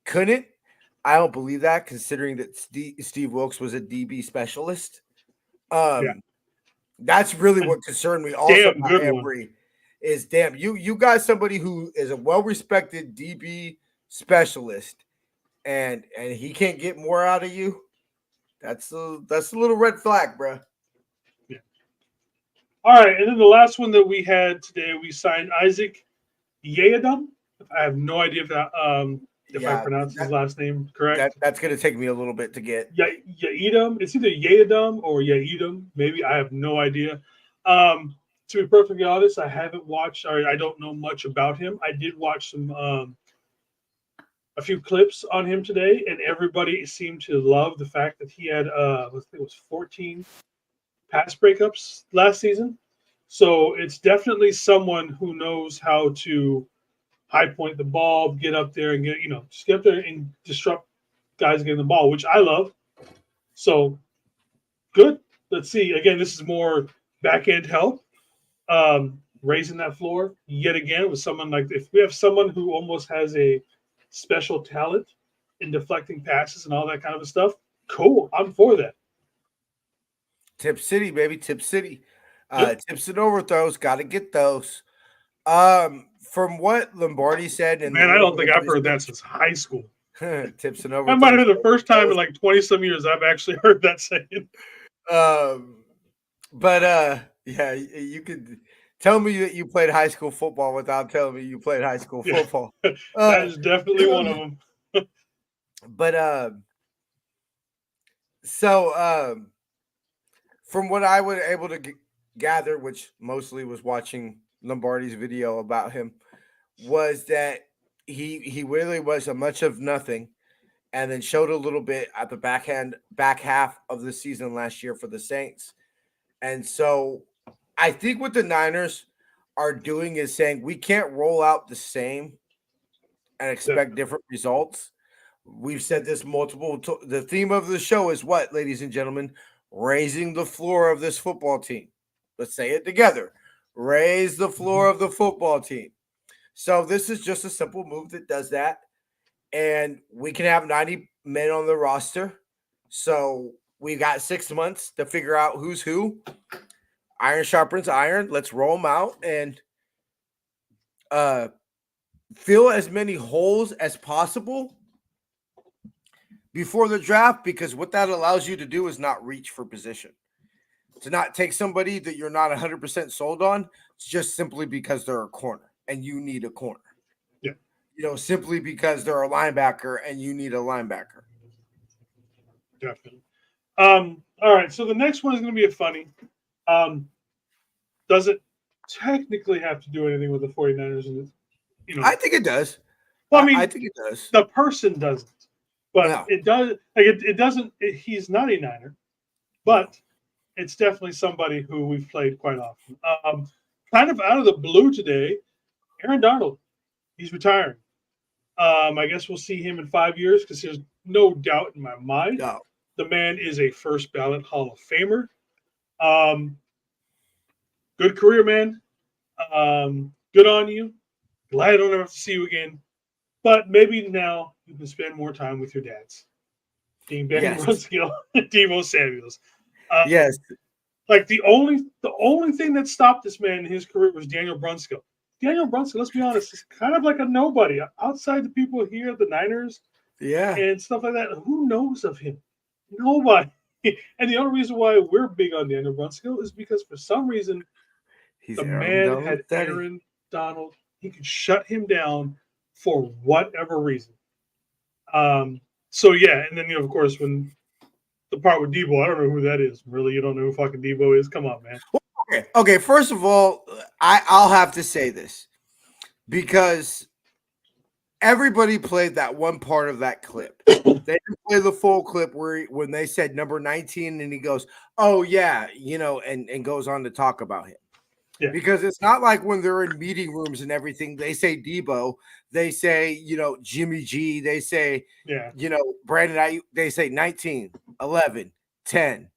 couldn't. I don't believe that, considering that Steve Wilkes was a DB specialist. That's really what concerned me also about Ambry. Is you got somebody who is a well-respected DB specialist, and he can't get more out of you. That's a little red flag, bro. Yeah. All right, and then the last one that we had today, we signed Isaac Yeadum. I have no idea if I pronounced his last name correct. That's going to take me a little bit to get. Yeadum. It's either Yeadum or Yeadum. Maybe, I have no idea. To be perfectly honest, I haven't watched, or I don't know much about him. I did watch a few clips on him today, and everybody seemed to love the fact that he had, I think it was 14 pass breakups last season. So it's definitely someone who knows how to high point the ball, get up there and just get up there and disrupt guys getting the ball, which I love. So good. Let's see. Again, this is more back end help. Raising that floor yet again with someone like, if we have someone who almost has a special talent in deflecting passes and all that kind of stuff, cool. I'm for that. Tip City, baby. Tip City. Tips and overthrows. Got to get those. From what Lombardi said, and man, I don't think I've heard that since high school. Tips and overthrows. That might have been the first time in like 20 some years I've actually heard that saying. Yeah, you could tell me that you played high school football without telling me you played high school football. That is definitely one of them. From what I was able to gather, which mostly was watching Lombardi's video about him, was that he really was a much of nothing, and then showed a little bit at the back half of the season last year for the Saints. And so I think what the Niners are doing is saying we can't roll out the same and expect different results. We've said this multiple. The theme of the show is what, ladies and gentlemen? Raising the floor of this football team. Let's say it together. Raise the floor of the football team. So this is just a simple move that does that. And we can have 90 men on the roster. So we got 6 months to figure out who's who. Iron sharpens iron. Let's roll them out and fill as many holes as possible before the draft, because what that allows you to do is not reach for position. To not take somebody that you're not 100% sold on, just simply because they're a corner and you need a corner. Yeah. Simply because they're a linebacker and you need a linebacker. Definitely. All right, so the next one is going to be a funny. Does it technically have to do anything with the 49ers? I think it does. Well, I mean, I think it does. The person doesn't. But it does. Like it doesn't. He's not a Niner, but it's definitely somebody who we've played quite often. Kind of out of the blue today, Aaron Donald. He's retiring. I guess we'll see him in 5 years, because there's no doubt in my mind the man is a first ballot Hall of Famer. Good career, man. Good on you. Glad I don't ever have to see you again. But maybe now you can spend more time with your dads. Being Benny Brunskill and Devo Samuels. Yes. Like the only thing that stopped this man in his career was Daniel Brunskill. Daniel Brunskill, let's be honest, is kind of like a nobody outside the people here at the Niners Yeah. and stuff like that. Who knows of him? Nobody. And the only reason why we're big on Daniel Brunskill is because for some reason He's the Aaron man Donald had daddy. Aaron Donald. He could shut him down for whatever reason. So yeah, and then of course when the part with Debo, I don't know who that is. Really, you don't know who fucking Debo is? Come on, man. Okay. First of all, I'll have to say this because everybody played that one part of that clip. They didn't play the full clip when they said number 19 and he goes, "Oh yeah," and goes on to talk about him. Yeah. Because it's not like when they're in meeting rooms and everything, they say Debo, they say, Jimmy G, they say, Brandon Ayuk, they say 19, 11, 10,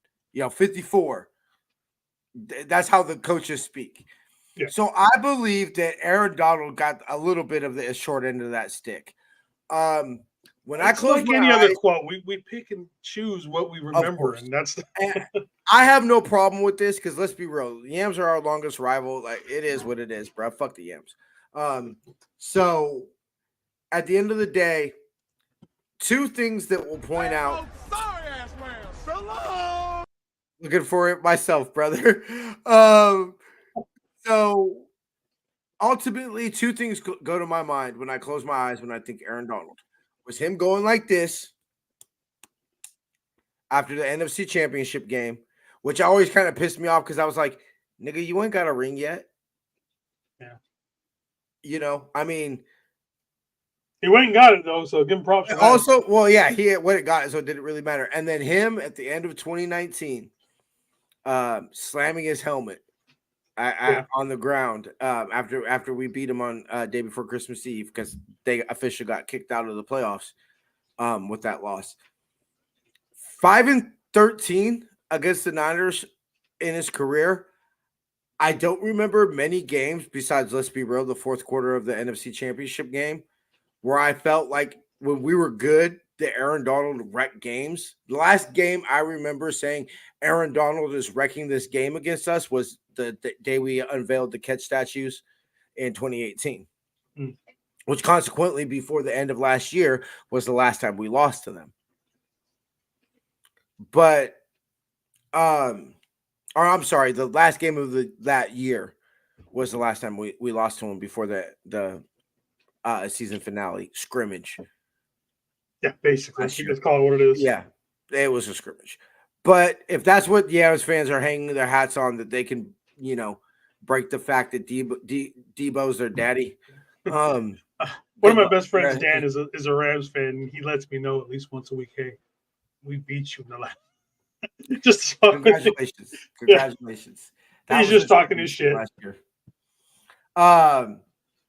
54. That's how the coaches speak. Yeah. So I believe that Aaron Donald got a little bit of the short end of that stick. When I close like my any eyes, other quote, we pick and choose what we remember, and that's I have no problem with this because let's be real, the Yams are our longest rival. Like it is what it is, bro. Fuck the Yams. So at the end of the day, two things that will point out. Sorry ass man. So long. Looking for it myself, brother. So ultimately, two things go to my mind when I close my eyes when I think Aaron Donald was him going like this after the NFC Championship game, which always kind of pissed me off because I was like, nigga, you ain't got a ring yet. Yeah. I mean, he went and got it though, so give him props. Also, well, yeah, he went and got it, so it didn't really matter. And then him at the end of 2019, slamming his helmet on the ground after we beat him on day before Christmas Eve because they officially got kicked out of the playoffs with that loss. 5-13 against the Niners in his career. I don't remember many games besides, let's be real, the fourth quarter of the NFC Championship game where I felt like when we were good, the Aaron Donald wrecked games. The last game I remember saying Aaron Donald is wrecking this game against us was the day we unveiled the catch statues in 2018, which consequently before the end of last year was the last time we lost to them. But, I'm sorry, the last game of that year was the last time we lost to him before the season finale scrimmage. Yeah, basically. You just call it what it is. Yeah, it was a scrimmage. But if that's what Yams fans are hanging their hats on, that they can, break the fact that Debo's their daddy. One of my best friends, Dan, is a Rams fan. He lets me know at least once a week, hey, we beat you in the last. Just congratulations. Congratulations. Yeah. He's just talking his shit. Last year.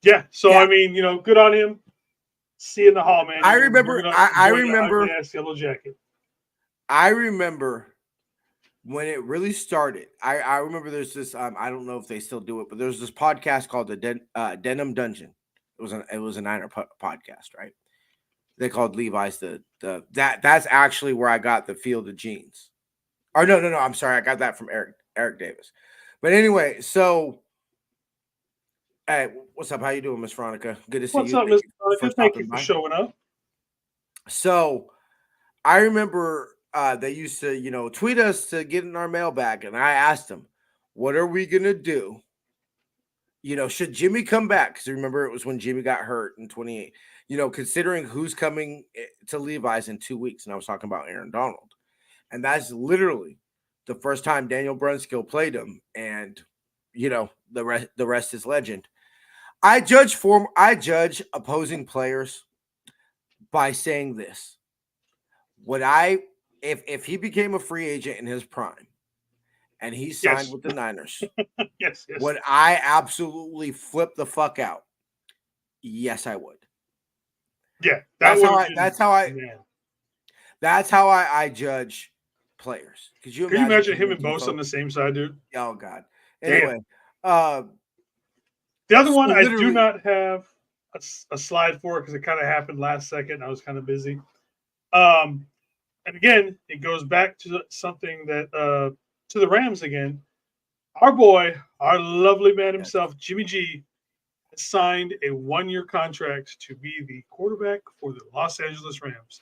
Yeah, so I mean, good on him. See you in the hall, man. I remember Yellow jacket. I remember when it really started. I remember there's this. I don't know if they still do it, but there's this podcast called the Denim Dungeon. It was a Niner podcast, right? They called Levi's that's actually where I got the Field of Jeans. Or no, I'm sorry, I got that from Eric Davis. But anyway, so hey, what's up? How you doing, Miss Veronica? Good to see you. What's up, Miss Veronica? Thank you for showing up. So I remember they used to, tweet us to get in our mailbag, and I asked them, what are we gonna do? Should Jimmy come back? Because remember, it was when Jimmy got hurt in 28. Considering who's coming to Levi's in 2 weeks, and I was talking about Aaron Donald, and that's literally the first time Daniel Brunskill played him, and the rest is legend. I judge opposing players by saying this: if he became a free agent in his prime and he signed with the Niners, yes, would I absolutely flip the fuck out? Yes, I would. Yeah, that's how I judge players. Could you imagine him and Bosa on the same side, dude? Oh God. Anyway, the other one I do not have a slide for because it kind of happened last second. And I was kind of busy. And again, it goes back to something that to the Rams again. Our boy, our lovely man himself, Jimmy G, signed a 1-year contract to be the quarterback for the Los Angeles Rams.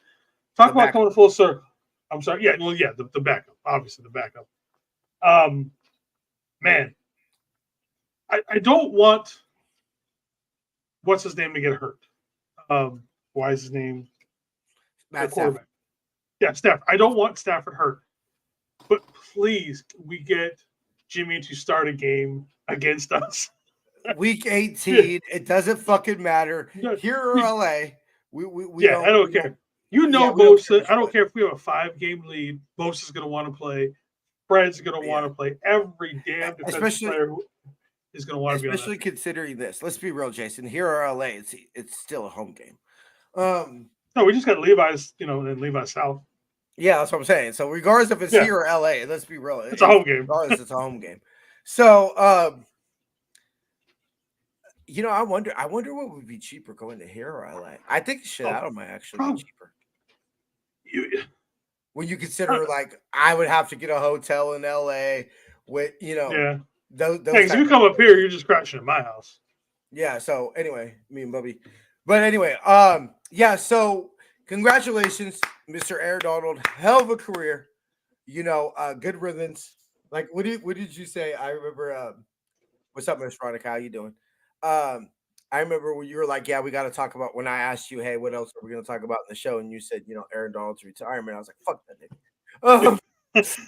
Talk about coming full circle. I'm sorry. Yeah, well, yeah, the backup. Obviously, the backup. Man, I don't want what's his name to get hurt. Why is his name? Matt quarterback. Yeah, Stafford. I don't want Stafford hurt. But please, we get Jimmy to start a game against us. Week 18, it doesn't fucking matter. Here or LA, we don't. I don't care. Bosa. I don't care if we have a 5-game lead. Bosa's going to want to play. Fred's going to want to play. Every damn defensive player is going to want to be on that. Especially considering this. Let's be real, Jason. Here or LA, it's still a home game. No, we just got Levi's, and Levi's South. Yeah, that's what I'm saying. So regardless if it's here or LA, let's be real. It's a home game. Regardless, it's a home game. So, I wonder what would be cheaper going to here or LA. I think Seattle might actually be cheaper. When you consider, I would have to get a hotel in LA with, those if you come up here, you're just crashing at my house. Yeah. So anyway, me and Bubby. But anyway, so congratulations, Mr. Aaron Donald. Hell of a career. Good riddance. Like, what did you say? I remember. What's up, Miss Veronica? How you doing? I remember when you were like, "Yeah, we got to talk about." When I asked you, "Hey, what else are we going to talk about in the show?" and you said, Aaron Donald's retirement. I was like, "Fuck that nigga."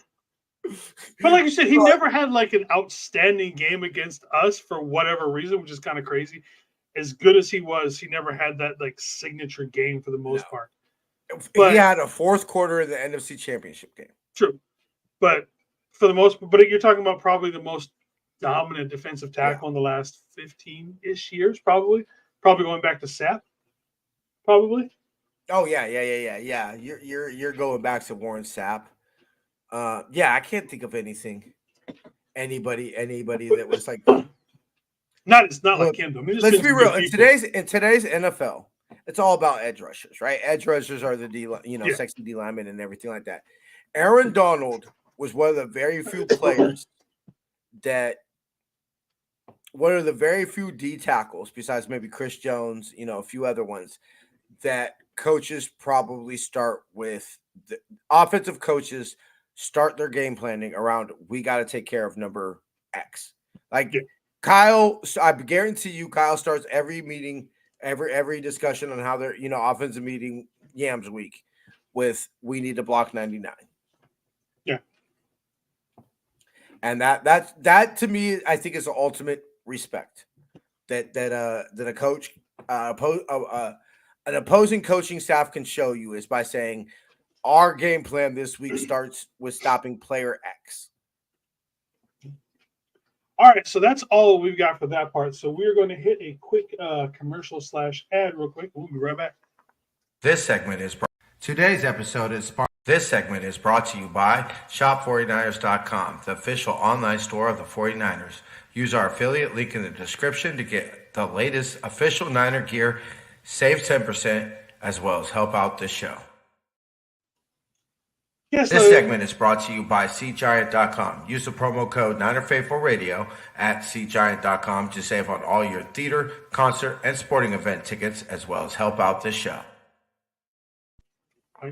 But like you said, he never had an outstanding game against us for whatever reason, which is kind of crazy. As good as he was, he never had that signature game for the most part. But he had a fourth quarter in the NFC Championship game. True, but for the most, but you're talking about probably the most dominant defensive tackle in the last 15-ish years, probably going back to Sapp, probably. Oh yeah. You're going back to Warren Sapp. I can't think of anybody that was like. It's not like him. Let's be real. In today's NFL, it's all about edge rushers, right? Edge rushers are the sexy D linemen and everything like that. Aaron Donald was one of the very few players one of the very few D tackles, besides maybe Chris Jones, a few other ones, that coaches probably start with. The offensive coaches start their game planning around, we got to take care of number X. Kyle, I guarantee you, Kyle starts every meeting, every discussion on how they're, offensive meeting Yams week with, we need to block 99. Yeah. And that to me, I think is the ultimate respect that a coach, an opposing coaching staff can show you is by saying, our game plan this week starts with stopping player X. All right, so that's all we've got for that part. So we're going to hit a quick commercial / ad real quick. We'll be right back. This segment is brought to you by shop49ers.com, the official online store of the 49ers. Use our affiliate link in the description to get the latest official Niner gear, save 10%, as well as help out this show. Yes, this segment is brought to you by SeatGiant.com. Use the promo code NinerFaithfulRadio at SeatGiant.com to save on all your theater, concert, and sporting event tickets, as well as help out this show.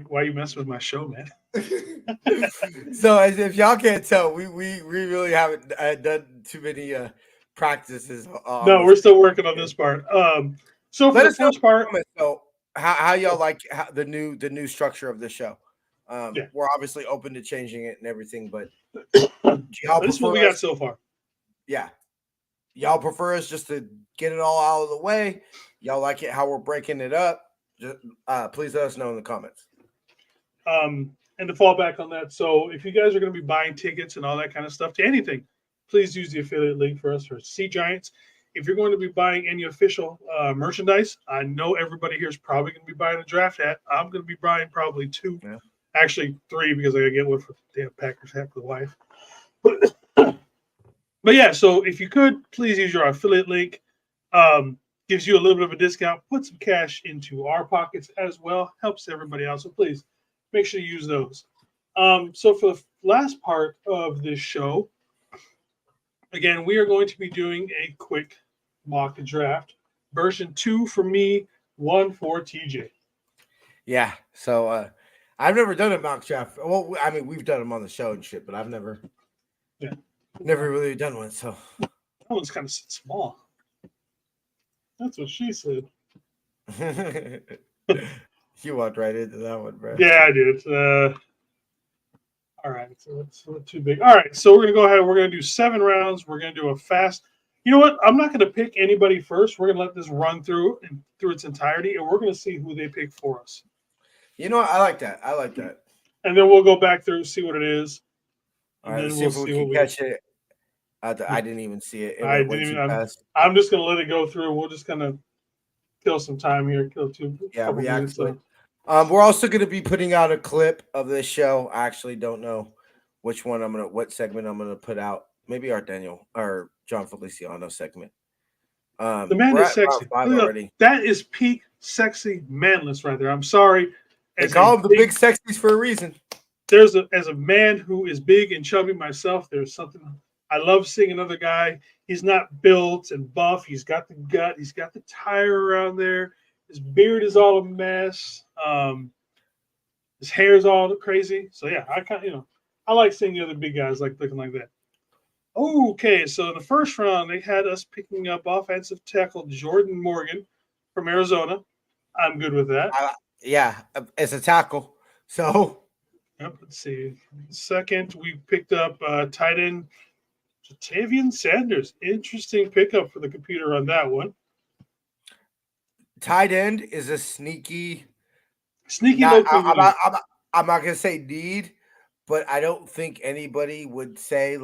Why are you messing with my show, man? So, as if y'all can't tell, we really haven't done too many practices. No, we're still working on this part. So for the first part, so how y'all like the new structure of the show? We're obviously open to changing it and everything, but y'all this is what we got so far. Yeah. Y'all prefer us just to get it all out of the way? Y'all like it how we're breaking it up? Just, please let us know in the comments. And to fall back on that, so if you guys are going to be buying tickets and all that kind of stuff to anything, please use the affiliate link for us for Sea Giants. If you're going to be buying any official merchandise, I know everybody here is probably going to be buying a draft hat. I'm going to be buying probably 2. Yeah. Actually 3, because I gotta get one for the damn Packers hat for the wife. But yeah, so if you could, please use your affiliate link. Gives you a little bit of a discount. Put some cash into our pockets as well. Helps everybody out. So please make sure you use those. So for the last part of this show, again, we are going to be doing a quick mock draft. Version 2 for me, 1 for TJ. Yeah. So I've never done a mock draft. Well, I mean, we've done them on the show and shit, but I've never really done one. So that one's kind of small. That's what she said. You walked right into that one, bro. Yeah, I did. All right, so it's not too big. All right, so we're gonna go ahead. We're gonna do 7 rounds. We're gonna do a fast. You know what? I'm not gonna pick anybody first. We're gonna let this run through its entirety, and we're gonna see who they pick for us. You know what? I like that. And then we'll go back through, see what it is. All right, let's see if we can catch it. I didn't even see it. I didn't even. I'm just gonna let it go through. We'll just kind of kill some time here. Kill 2. Yeah, react to it. We're also going to be putting out a clip of this show. I actually don't know what segment I'm gonna put out. Maybe our Daniel or John Feliciano segment. The man is sexy. Already. That is peak sexy manless right there. I'm sorry. They call them the big sexies for a reason. As a man who is big and chubby myself, there's something I love seeing another guy. He's not built and buff. He's got the gut. He's got the tire around there. His beard is all a mess. His hair is all crazy. So yeah, I like seeing the other big guys looking like that. Okay, so in the first round they had us picking up offensive tackle Jordan Morgan from Arizona. I'm good with that. Yeah, it's a tackle. So let's see. Second, we picked up tight end Jatavian Sanders. Interesting pickup for the computer on that one. Tight end is a sneaky. I'm not gonna say need, but I don't think anybody would say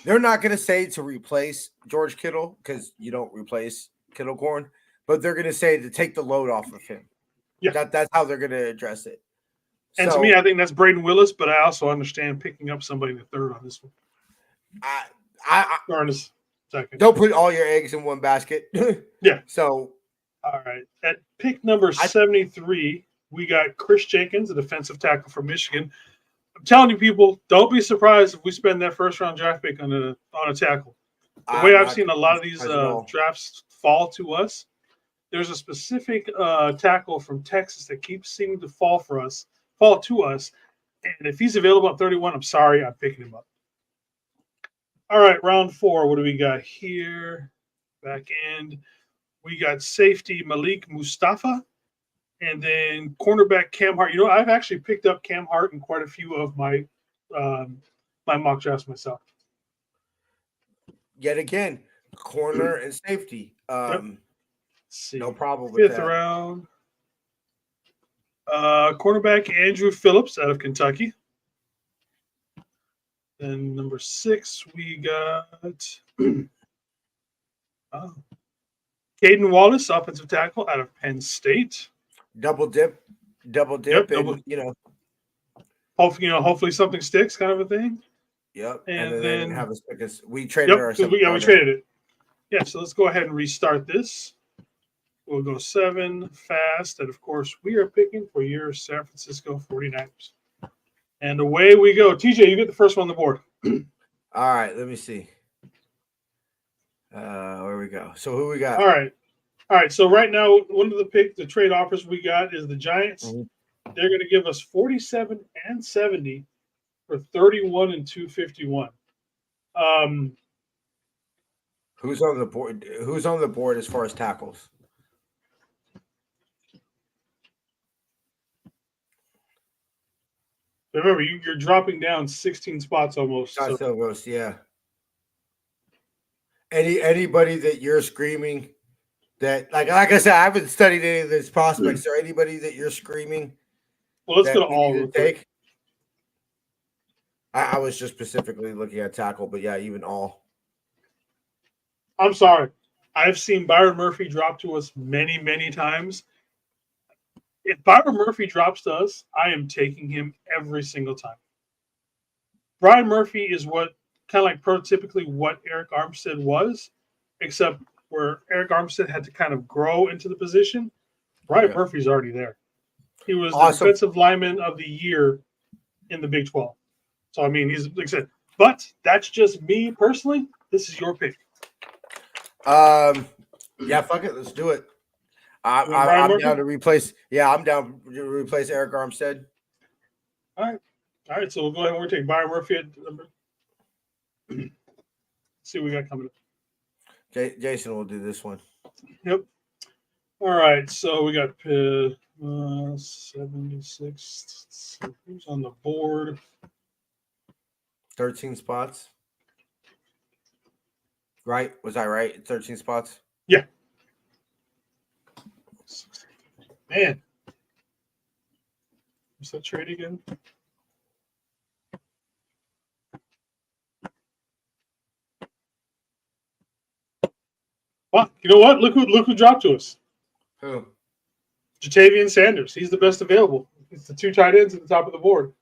they're not gonna say to replace George Kittle because you don't replace Kittle Corn, but they're gonna say to take the load off of him. Yeah, that's how they're gonna address it. And to me, I think that's Braden Willis, but I also understand picking up somebody in the third on this one. Or in the second. Don't put all your eggs in one basket. Yeah. So. All right. At pick number 73, we got Chris Jenkins, a defensive tackle from Michigan. I'm telling you, people, don't be surprised if we spend that first round draft pick on a tackle. The way I've seen a lot of these drafts fall to us, there's a specific tackle from Texas that keeps seeming to fall to us. And if he's available at 31, I'm sorry, I'm picking him up. All right, round 4. What do we got here? Back end. We got safety Malik Mustafa, and then cornerback Cam Hart. You know, I've actually picked up Cam Hart in quite a few of my my mock drafts myself. Yet again, corner and safety. No problem with that. 5th round. Cornerback Andrew Phillips out of Kentucky. Then number 6, we got Caden Wallace, offensive tackle out of Penn State. Double dip, yep, and hopefully something sticks, kind of a thing. Yep, and then have us because we traded ourselves. We traded it. Yeah, so let's go ahead and restart this. We'll go 7 fast, and of course we are picking for your San Francisco 49ers. And away we go. TJ, you get the first one on the board. All right, let me see. Where we go. So who we got? All right. So right now, one of the trade offers we got is the Giants. Mm-hmm. They're going to give us 47 and 70 for 31 and 251. Who's on the board? Who's on the board as far as tackles? Remember, you're dropping down 16 spots almost. Yeah. Anybody that you're screaming that like I said, I haven't studied any of these prospects. Or anybody that you're screaming? Well, let's go to all. Take. I was just specifically looking at tackle, but yeah, even all. I'm sorry. I've seen Byron Murphy drop to us many, many times. If Byron Murphy drops to us, I am taking him every single time. Brian Murphy is what kind of like prototypically what Eric Armstead was, except where Eric Armstead had to kind of grow into the position. Brian Murphy's already there. He was the defensive lineman of the year in the Big 12. So, I mean, he's like I said, but that's just me personally. This is your pick. Yeah, fuck it. Let's do it. Brian I'm Murphy? down to replace. Yeah, I'm down to replace Eric Armstead. All right. So we'll go ahead and we'll take Byron Murphy at number. See what we got coming up. Jason will do this one. Yep. All right. So we got 76. Who's on the board? 13 spots. Right? Was I right? 13 spots? Yeah. Man. What's that trade again? Well, you know what? Look who dropped to us. Who? Jatavian Sanders. He's the best available. It's the 2 tight ends at the top of the board.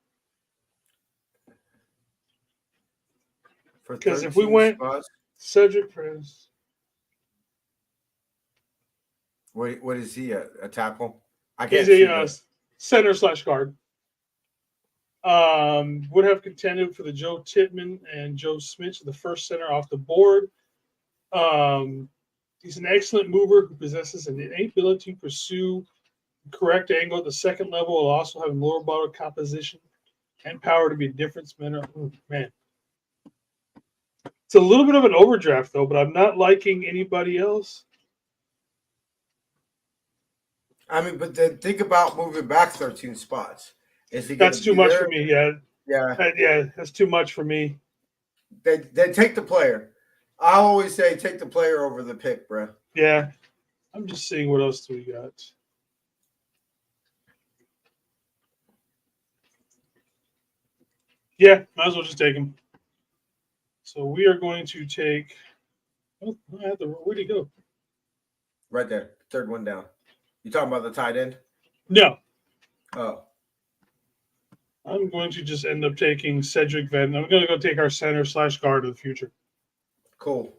Because if we went spots, Cedric Press. what is he? A tackle? I He's can't a center/guard. Would have contended for the Joe Tittman and Joe Smith, the first center off the board. He's an excellent mover who possesses an innate ability to pursue the correct angle at the second level while also having lower body composition and power to be a difference maker. Man. It's a little bit of an overdraft, though, but I'm not liking anybody else. I mean, but then think about moving back 13 spots. Is he? That's too much for me. Yeah. Yeah. That's too much for me. They take the player. I always say take the player over the pick, bro. Yeah. I'm just seeing what else do we got. Yeah, might as well just take him. So we are going to take. Oh, where'd he go? Right there, third one down. You talking about the tight end? No. Oh. I'm going to just end up taking Cedric Venn. I'm going to go take our center/guard of the future. Cool.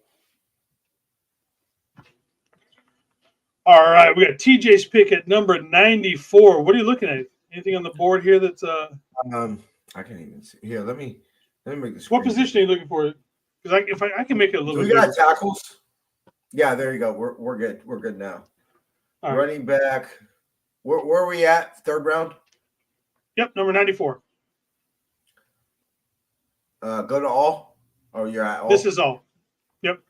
All right, we got TJ's pick at number 94. What are you looking at? Anything on the board here that's I can't even see. Here, let me make this. What position are you looking for? Because if I can make it a little bit. We got tackles. Yeah, there you go. We're good. We're good now. All running back. Where are we at? Third round? Yep, number 94. Go to all? Or you're at all? This is all. Yep.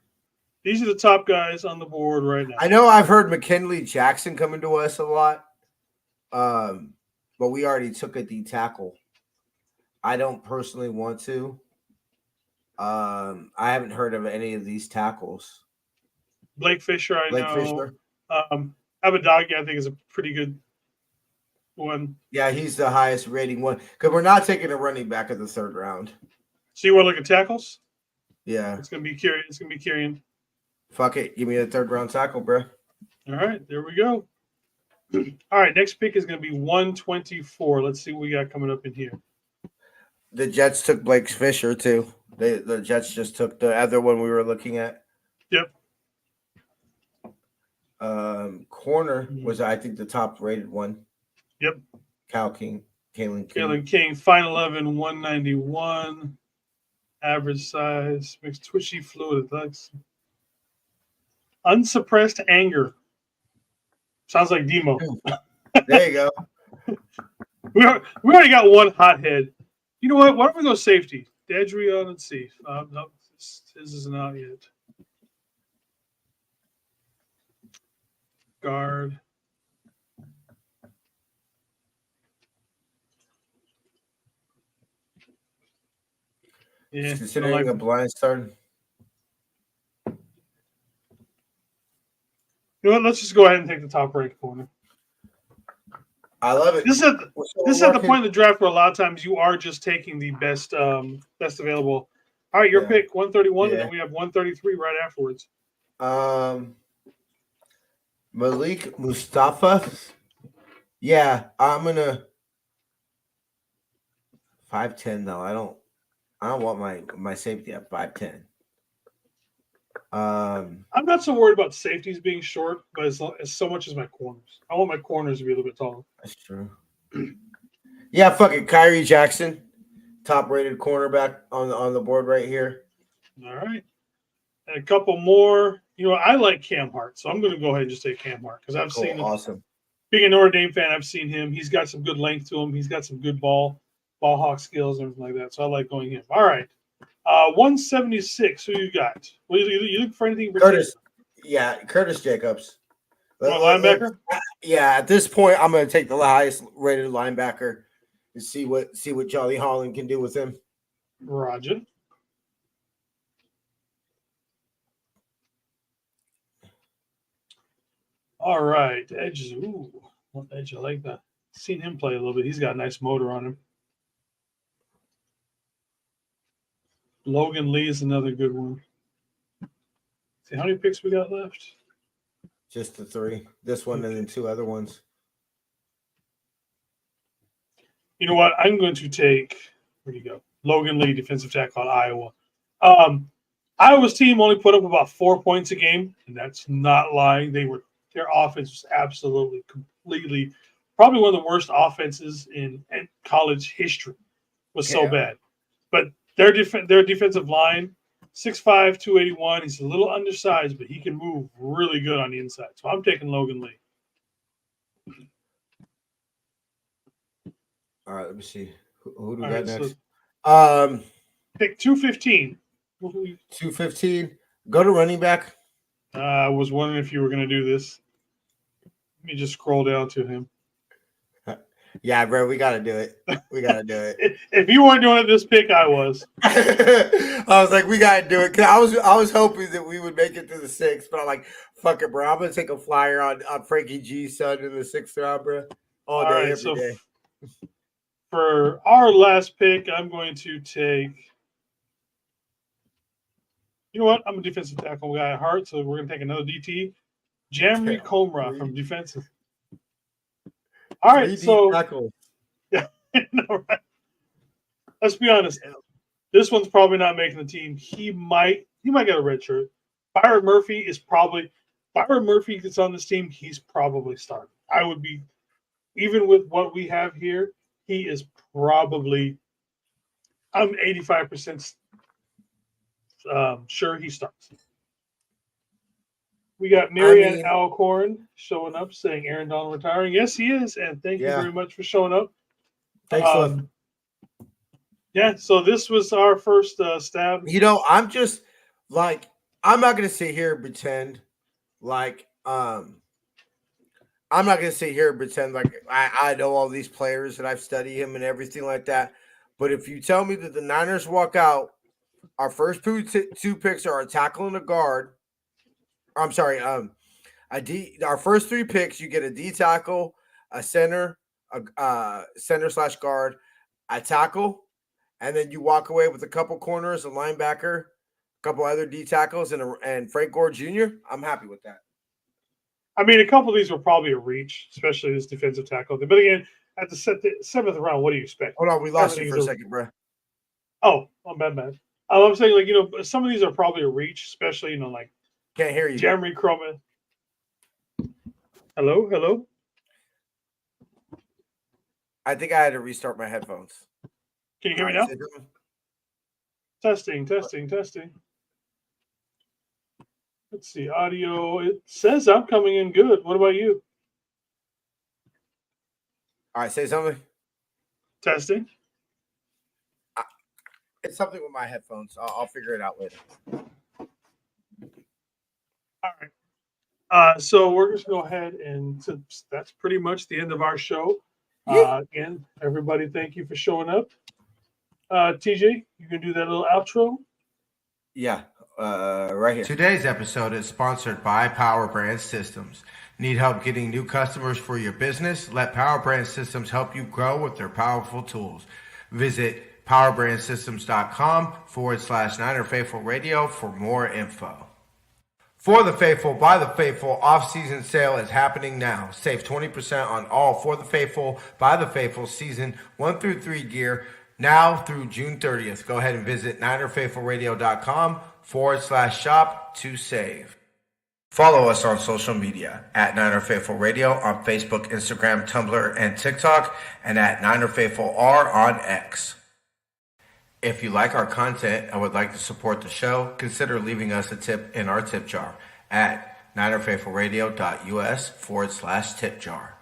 These are the top guys on the board right now. I know I've heard McKinley Jackson coming to us a lot. But we already took a D tackle. I don't personally want to. I haven't heard of any of these tackles. Blake Fisher, I know. Abadagi, I think, is a pretty good one. Yeah, he's the highest rating one. Because we're not taking a running back at the third round. So you want to look at tackles? Yeah. It's going to be Kieran. It's going to be Kieran. Fuck it. Give me a third round tackle, bro. All right. There we go. All right. Next pick is going to be 124. Let's see what we got coming up in here. The Jets took Blake Fisher, too. The Jets just took the other one we were looking at. Yep. Corner was, I think, the top rated one. Yep. Kalen King. Fine 11, 191. Average size. Makes twitchy fluid. Unsuppressed anger. Sounds like Demo. There you go. We already got one hothead. You know what? Why don't we go safety? Dedrion, let's see. No, his isn't out yet. Guard. Yeah. Considering a blind start. You know what? Let's just go ahead and take the top right corner. I love it. This is at the point in the draft where a lot of times you are just taking the best available. All right, your pick, 131, and then we have 133 right afterwards. Malik Mustafa. Yeah, I'm gonna 5'10" though. I don't want my safety at 5'10". I'm not so worried about safeties being short, but as so much as my corners. I want my corners to be a little bit taller. That's true. Yeah, fuck it. Kyrie Jackson, top rated cornerback on the board right here. All right. And a couple more. You know, I like Cam Hart, so I'm going to go ahead and just take Cam Hart because I've seen him. Awesome. Being a Notre Dame fan, I've seen him. He's got some good length to him. He's got some good ball hawk skills and everything like that. So I like going him. All right. 176. Who you got? Well, you look for anything? Curtis. Yeah, Curtis Jacobs. Linebacker? Yeah, at this point, I'm going to take the highest rated linebacker and see what Jolly Holland can do with him. Roger. All right, edges. Ooh, what edge? I like that. Seen him play a little bit. He's got a nice motor on him. Logan Lee is another good one. See how many picks we got left? Just the 3. This one and then 2 other ones. You know what? I'm going to take. Where do you go? Logan Lee, defensive tackle at Iowa. Iowa's team only put up about 4 points a game, and that's not lying. Their offense was absolutely, completely, probably one of the worst offenses in college history. Was so bad, but their defensive line, 6'5", 281. He's a little undersized, but he can move really good on the inside. So I'm taking Logan Lee. All right, let me see. Who do we All got right, next? Pick 215. 215. Go to running back. I was wondering if you were going to do this. Let me just scroll down to him. Yeah, bro, we got to do it. We got to do it. If you weren't doing it this pick, I was. I was like, we got to do it. Cause I was hoping that we would make it to the 6th, but I'm like, fuck it, bro. I'm going to take a flyer on Frankie G's son in the 6th round, bro. All day, every day. For our last pick, I'm going to take. You know what? I'm a defensive tackle guy at heart, so we're going to take another DT. Jamry Comra from defensive. All right, so tackle. Yeah, no, right. Let's be honest. This one's probably not making the team. He might get a red shirt. Byron Murphy gets on this team. He's probably starting. I would be, even with what we have here, he is probably. I'm 85% sure he starts. We got Marianne Alcorn showing up saying Aaron Donald retiring. Yes, he is. And thank you very much for showing up. Thanks, yeah, so this was our first stab. You know, I'm just like, I'm not going to sit here and pretend like, I'm not going to sit here and pretend like I know all these players and I've studied him and everything like that. But if you tell me that the Niners walk out, our first two picks are a tackle and a guard. I'm sorry, our first 3 picks, you get a D tackle, a center, a center/guard, a tackle, and then you walk away with a couple corners, a linebacker, a couple other D tackles, and Frank Gore Jr. I'm happy with that. I mean, a couple of these were probably a reach, especially this defensive tackle. But again, at the 7th round, what do you expect? Hold on, we lost you for a second, bro. Oh, bad. I'm saying, like, you know, some of these are probably a reach, especially, you know, like. Can't hear you. Jeremy Croman. Hello? I think I had to restart my headphones. Can you hear me now? Testing. Let's see. Audio. It says I'm coming in good. What about you? All right, say something. Testing. It's something with my headphones. I'll figure it out later. All right. So we're just going to go ahead and that's pretty much the end of our show. Again, everybody, thank you for showing up. TJ, you can do that little outro. Yeah, right here. Today's episode is sponsored by Power Brand Systems. Need help getting new customers for your business? Let Power Brand Systems help you grow with their powerful tools. Visit powerbrandsystems.com/Niner Faithful Radio for more info. For the Faithful, by the Faithful, off-season sale is happening now. Save 20% on all For the Faithful, by the Faithful season 1 through 3 gear now through June 30th. Go ahead and visit NinerFaithfulRadio.com/shop to save. Follow us on social media at Niner Faithful Radio on Facebook, Instagram, Tumblr, and TikTok, and at Niner Faithful R on X. If you like our content and would like to support the show, consider leaving us a tip in our tip jar at NinerFaithfulRadio.us/tip jar.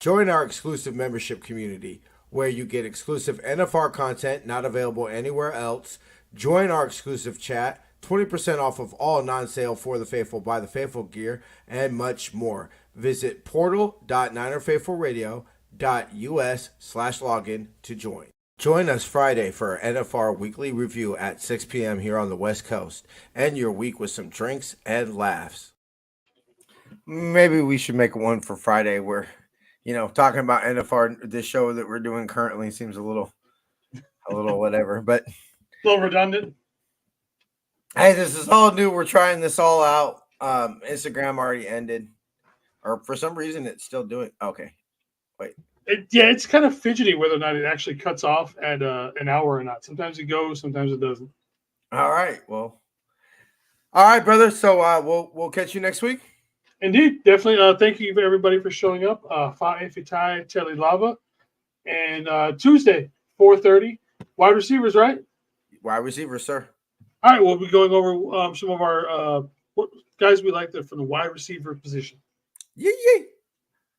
Join our exclusive membership community where you get exclusive NFR content not available anywhere else. Join our exclusive chat, 20% off of all non-sale For the Faithful by the Faithful gear, and much more. Visit portal.ninerfaithfulradio.us/login to join. Join us Friday for our NFR weekly review at 6 p.m. here on the West Coast. End your week with some drinks and laughs. Maybe we should make one for Friday where, talking about NFR, this show that we're doing currently seems a little whatever, but A little redundant. Hey, this is all new. We're trying this all out. Instagram already ended, or for some reason it's still doing. Okay, wait. It's kind of fidgety whether or not it actually cuts off at an hour or not. Sometimes it goes, sometimes it doesn't. All right, well, all right, brother. So we'll catch you next week. Indeed, definitely. Thank you everybody for showing up. Fa'ifitai Tele Lava, and Tuesday 4:30. Wide receivers, right? Wide receivers, sir. All right, we'll be going over some of our guys we like from the wide receiver position. Yeah.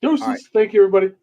Doses. Right. Thank you, everybody.